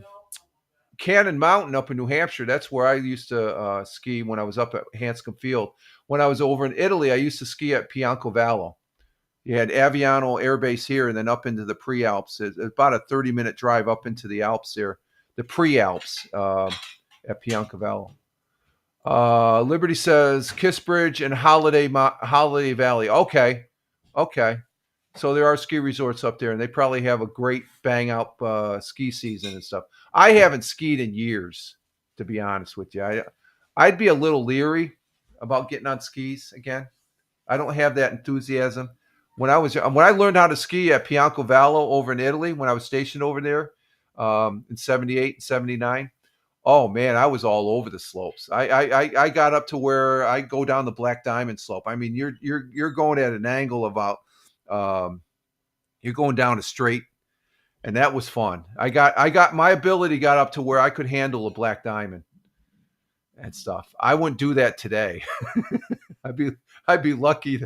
Cannon Mountain up in New Hampshire. That's where I used to ski when I was up at Hanscom Field. When I was over in Italy, I used to ski at Piancovallo. You had Aviano Air Base here, and then up into the Prealps. It's about a 30-minute drive up into the Alps there, the Prealps at Piancovallo. Liberty says Kissbridge and Holiday Valley. Okay. So there are ski resorts up there, and they probably have a great bang-out ski season and stuff. I haven't skied in years, to be honest with you. I'd be a little leery about getting on skis again. I don't have that enthusiasm. When I learned how to ski at Piancovallo over in Italy, when I was stationed over there in 78 and 79, oh man, I was all over the slopes. I got up to where I go down the Black Diamond slope. I mean, you're going at an angle about you're going down a straight, and that was fun. I got my ability got up to where I could handle a Black Diamond and stuff. I wouldn't do that today. I'd be lucky to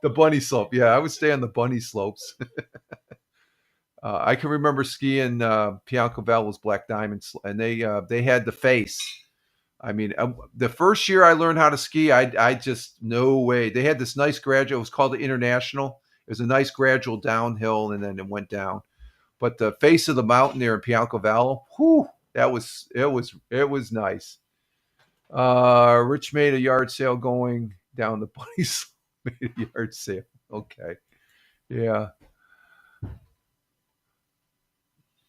the bunny slope. Yeah, I would stay on the bunny slopes. I can remember skiing Piancovallo's Black Diamond, and they had the face. I mean, the first year I learned how to ski, I just no way. They had this nice gradual. It was called the International. It was a nice gradual downhill, and then it went down. But the face of the mountain there in Piancovallo, whew, it was nice. Rich made a yard sale going down the bunny slope. Made a yard sale. Okay, yeah.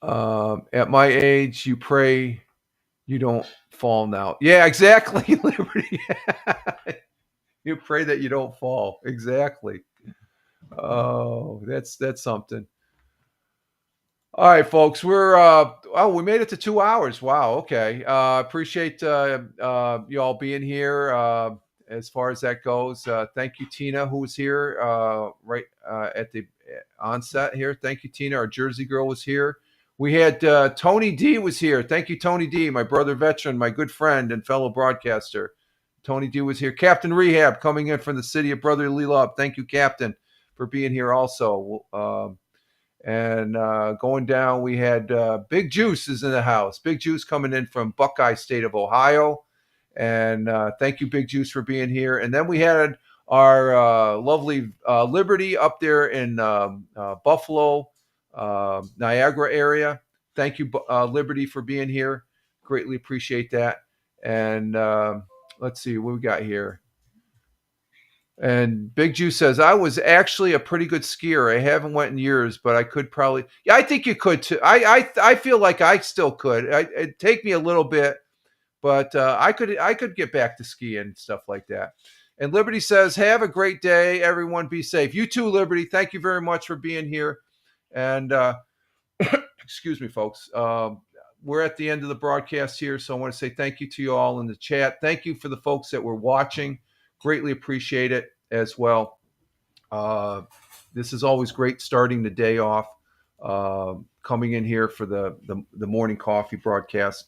At my age, you pray you don't fall now. Yeah, exactly, Liberty. You pray that you don't fall. Exactly. Oh, that's something. All right, folks, we made it to 2 hours. Wow. Okay. Appreciate you all being here. As far as that goes, thank you, Tina, who was here right at the onset here. Thank you, Tina. Our Jersey girl was here. We had Tony D was here. Thank you, Tony D, my brother veteran, my good friend and fellow broadcaster. Tony D was here. Captain Rehab coming in from the city of brotherly love. Thank you, Captain, for being here also. And going down, we had Big Juice is in the house. Big Juice coming in from Buckeye State of Ohio. And thank you, Big Juice, for being here. And then we had our lovely Liberty up there in Buffalo, Niagara area. Thank you, Liberty, for being here. Greatly appreciate that. And let's see what we got here. And Big Juice says, I was actually a pretty good skier. I haven't went in years, but I could probably. Yeah, I think you could too. I feel like I still could. It'd take me a little bit, but I could get back to skiing and stuff like that. And Liberty says, have a great day. Everyone be safe. You too, Liberty. Thank you very much for being here. And excuse me, folks. We're at the end of the broadcast here, so I want to say thank you to you all in the chat. Thank you for the folks that were watching. Greatly appreciate it as well. This is always great starting the day off, coming in here for the morning coffee broadcast.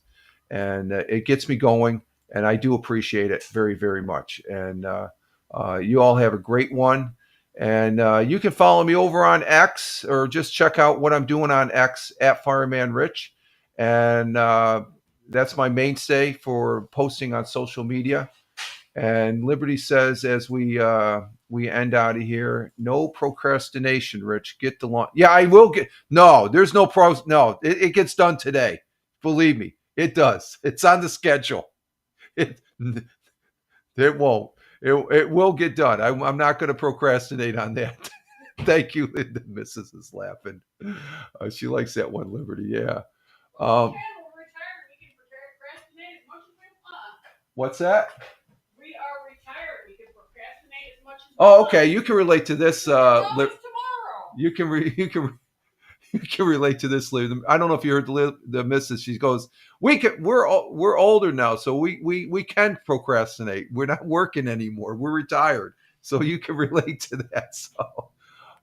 And it gets me going, and I do appreciate it very, very much. And you all have a great one. And you can follow me over on X, or just check out what I'm doing on X at Fireman Rich. And that's my mainstay for posting on social media. And Liberty says, as we end out of here, no procrastination, Rich. Get the lawn. Yeah, I will get. No, there's no No, it gets done today. Believe me, it does. It's on the schedule. It won't. It will get done. I'm not going to procrastinate on that. Thank you. The missus is laughing. She likes that one, Liberty. Yeah. What's that? We are retired. We can procrastinate as much as we Oh, want. okay. You can relate to this. Tomorrow. You can relate to this. I don't know if you heard the missus. She goes, we're older now, so we can procrastinate. We're not working anymore. We're retired, so you can relate to that. So,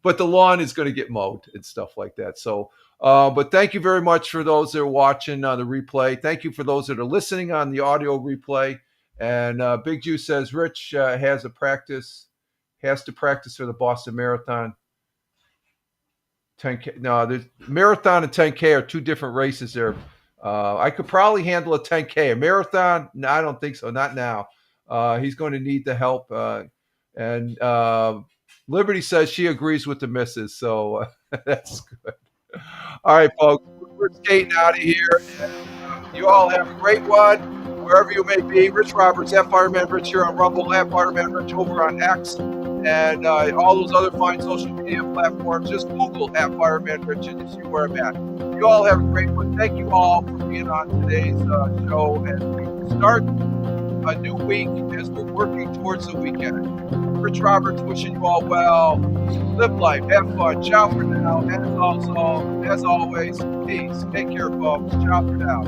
but the lawn is going to get mowed and stuff like that. So, but thank you very much for those that are watching on the replay. Thank you for those that are listening on the audio replay. And Big Juice says Rich has to practice for the Boston Marathon. 10K. No, there's marathon and 10K are two different races there. I could probably handle a 10K. A marathon? No, I don't think so. Not now. He's going to need the help. And Liberty says she agrees with the missus. So that's good. All right, folks. We're skating out of here. And, you all have a great one, wherever you may be. Rich Roberts, at Fireman Rich here on Rumble, at Fireman Rich over on X, and all those other fine social media platforms. Just Google at Fireman Rich and you see where I'm at. You all have a great one. Thank you all for being on today's show. And we start a new week as we're working towards the weekend. Rich Roberts wishing you all well. Live life, have fun. Ciao for now. As always, peace. Take care, folks. Ciao for now.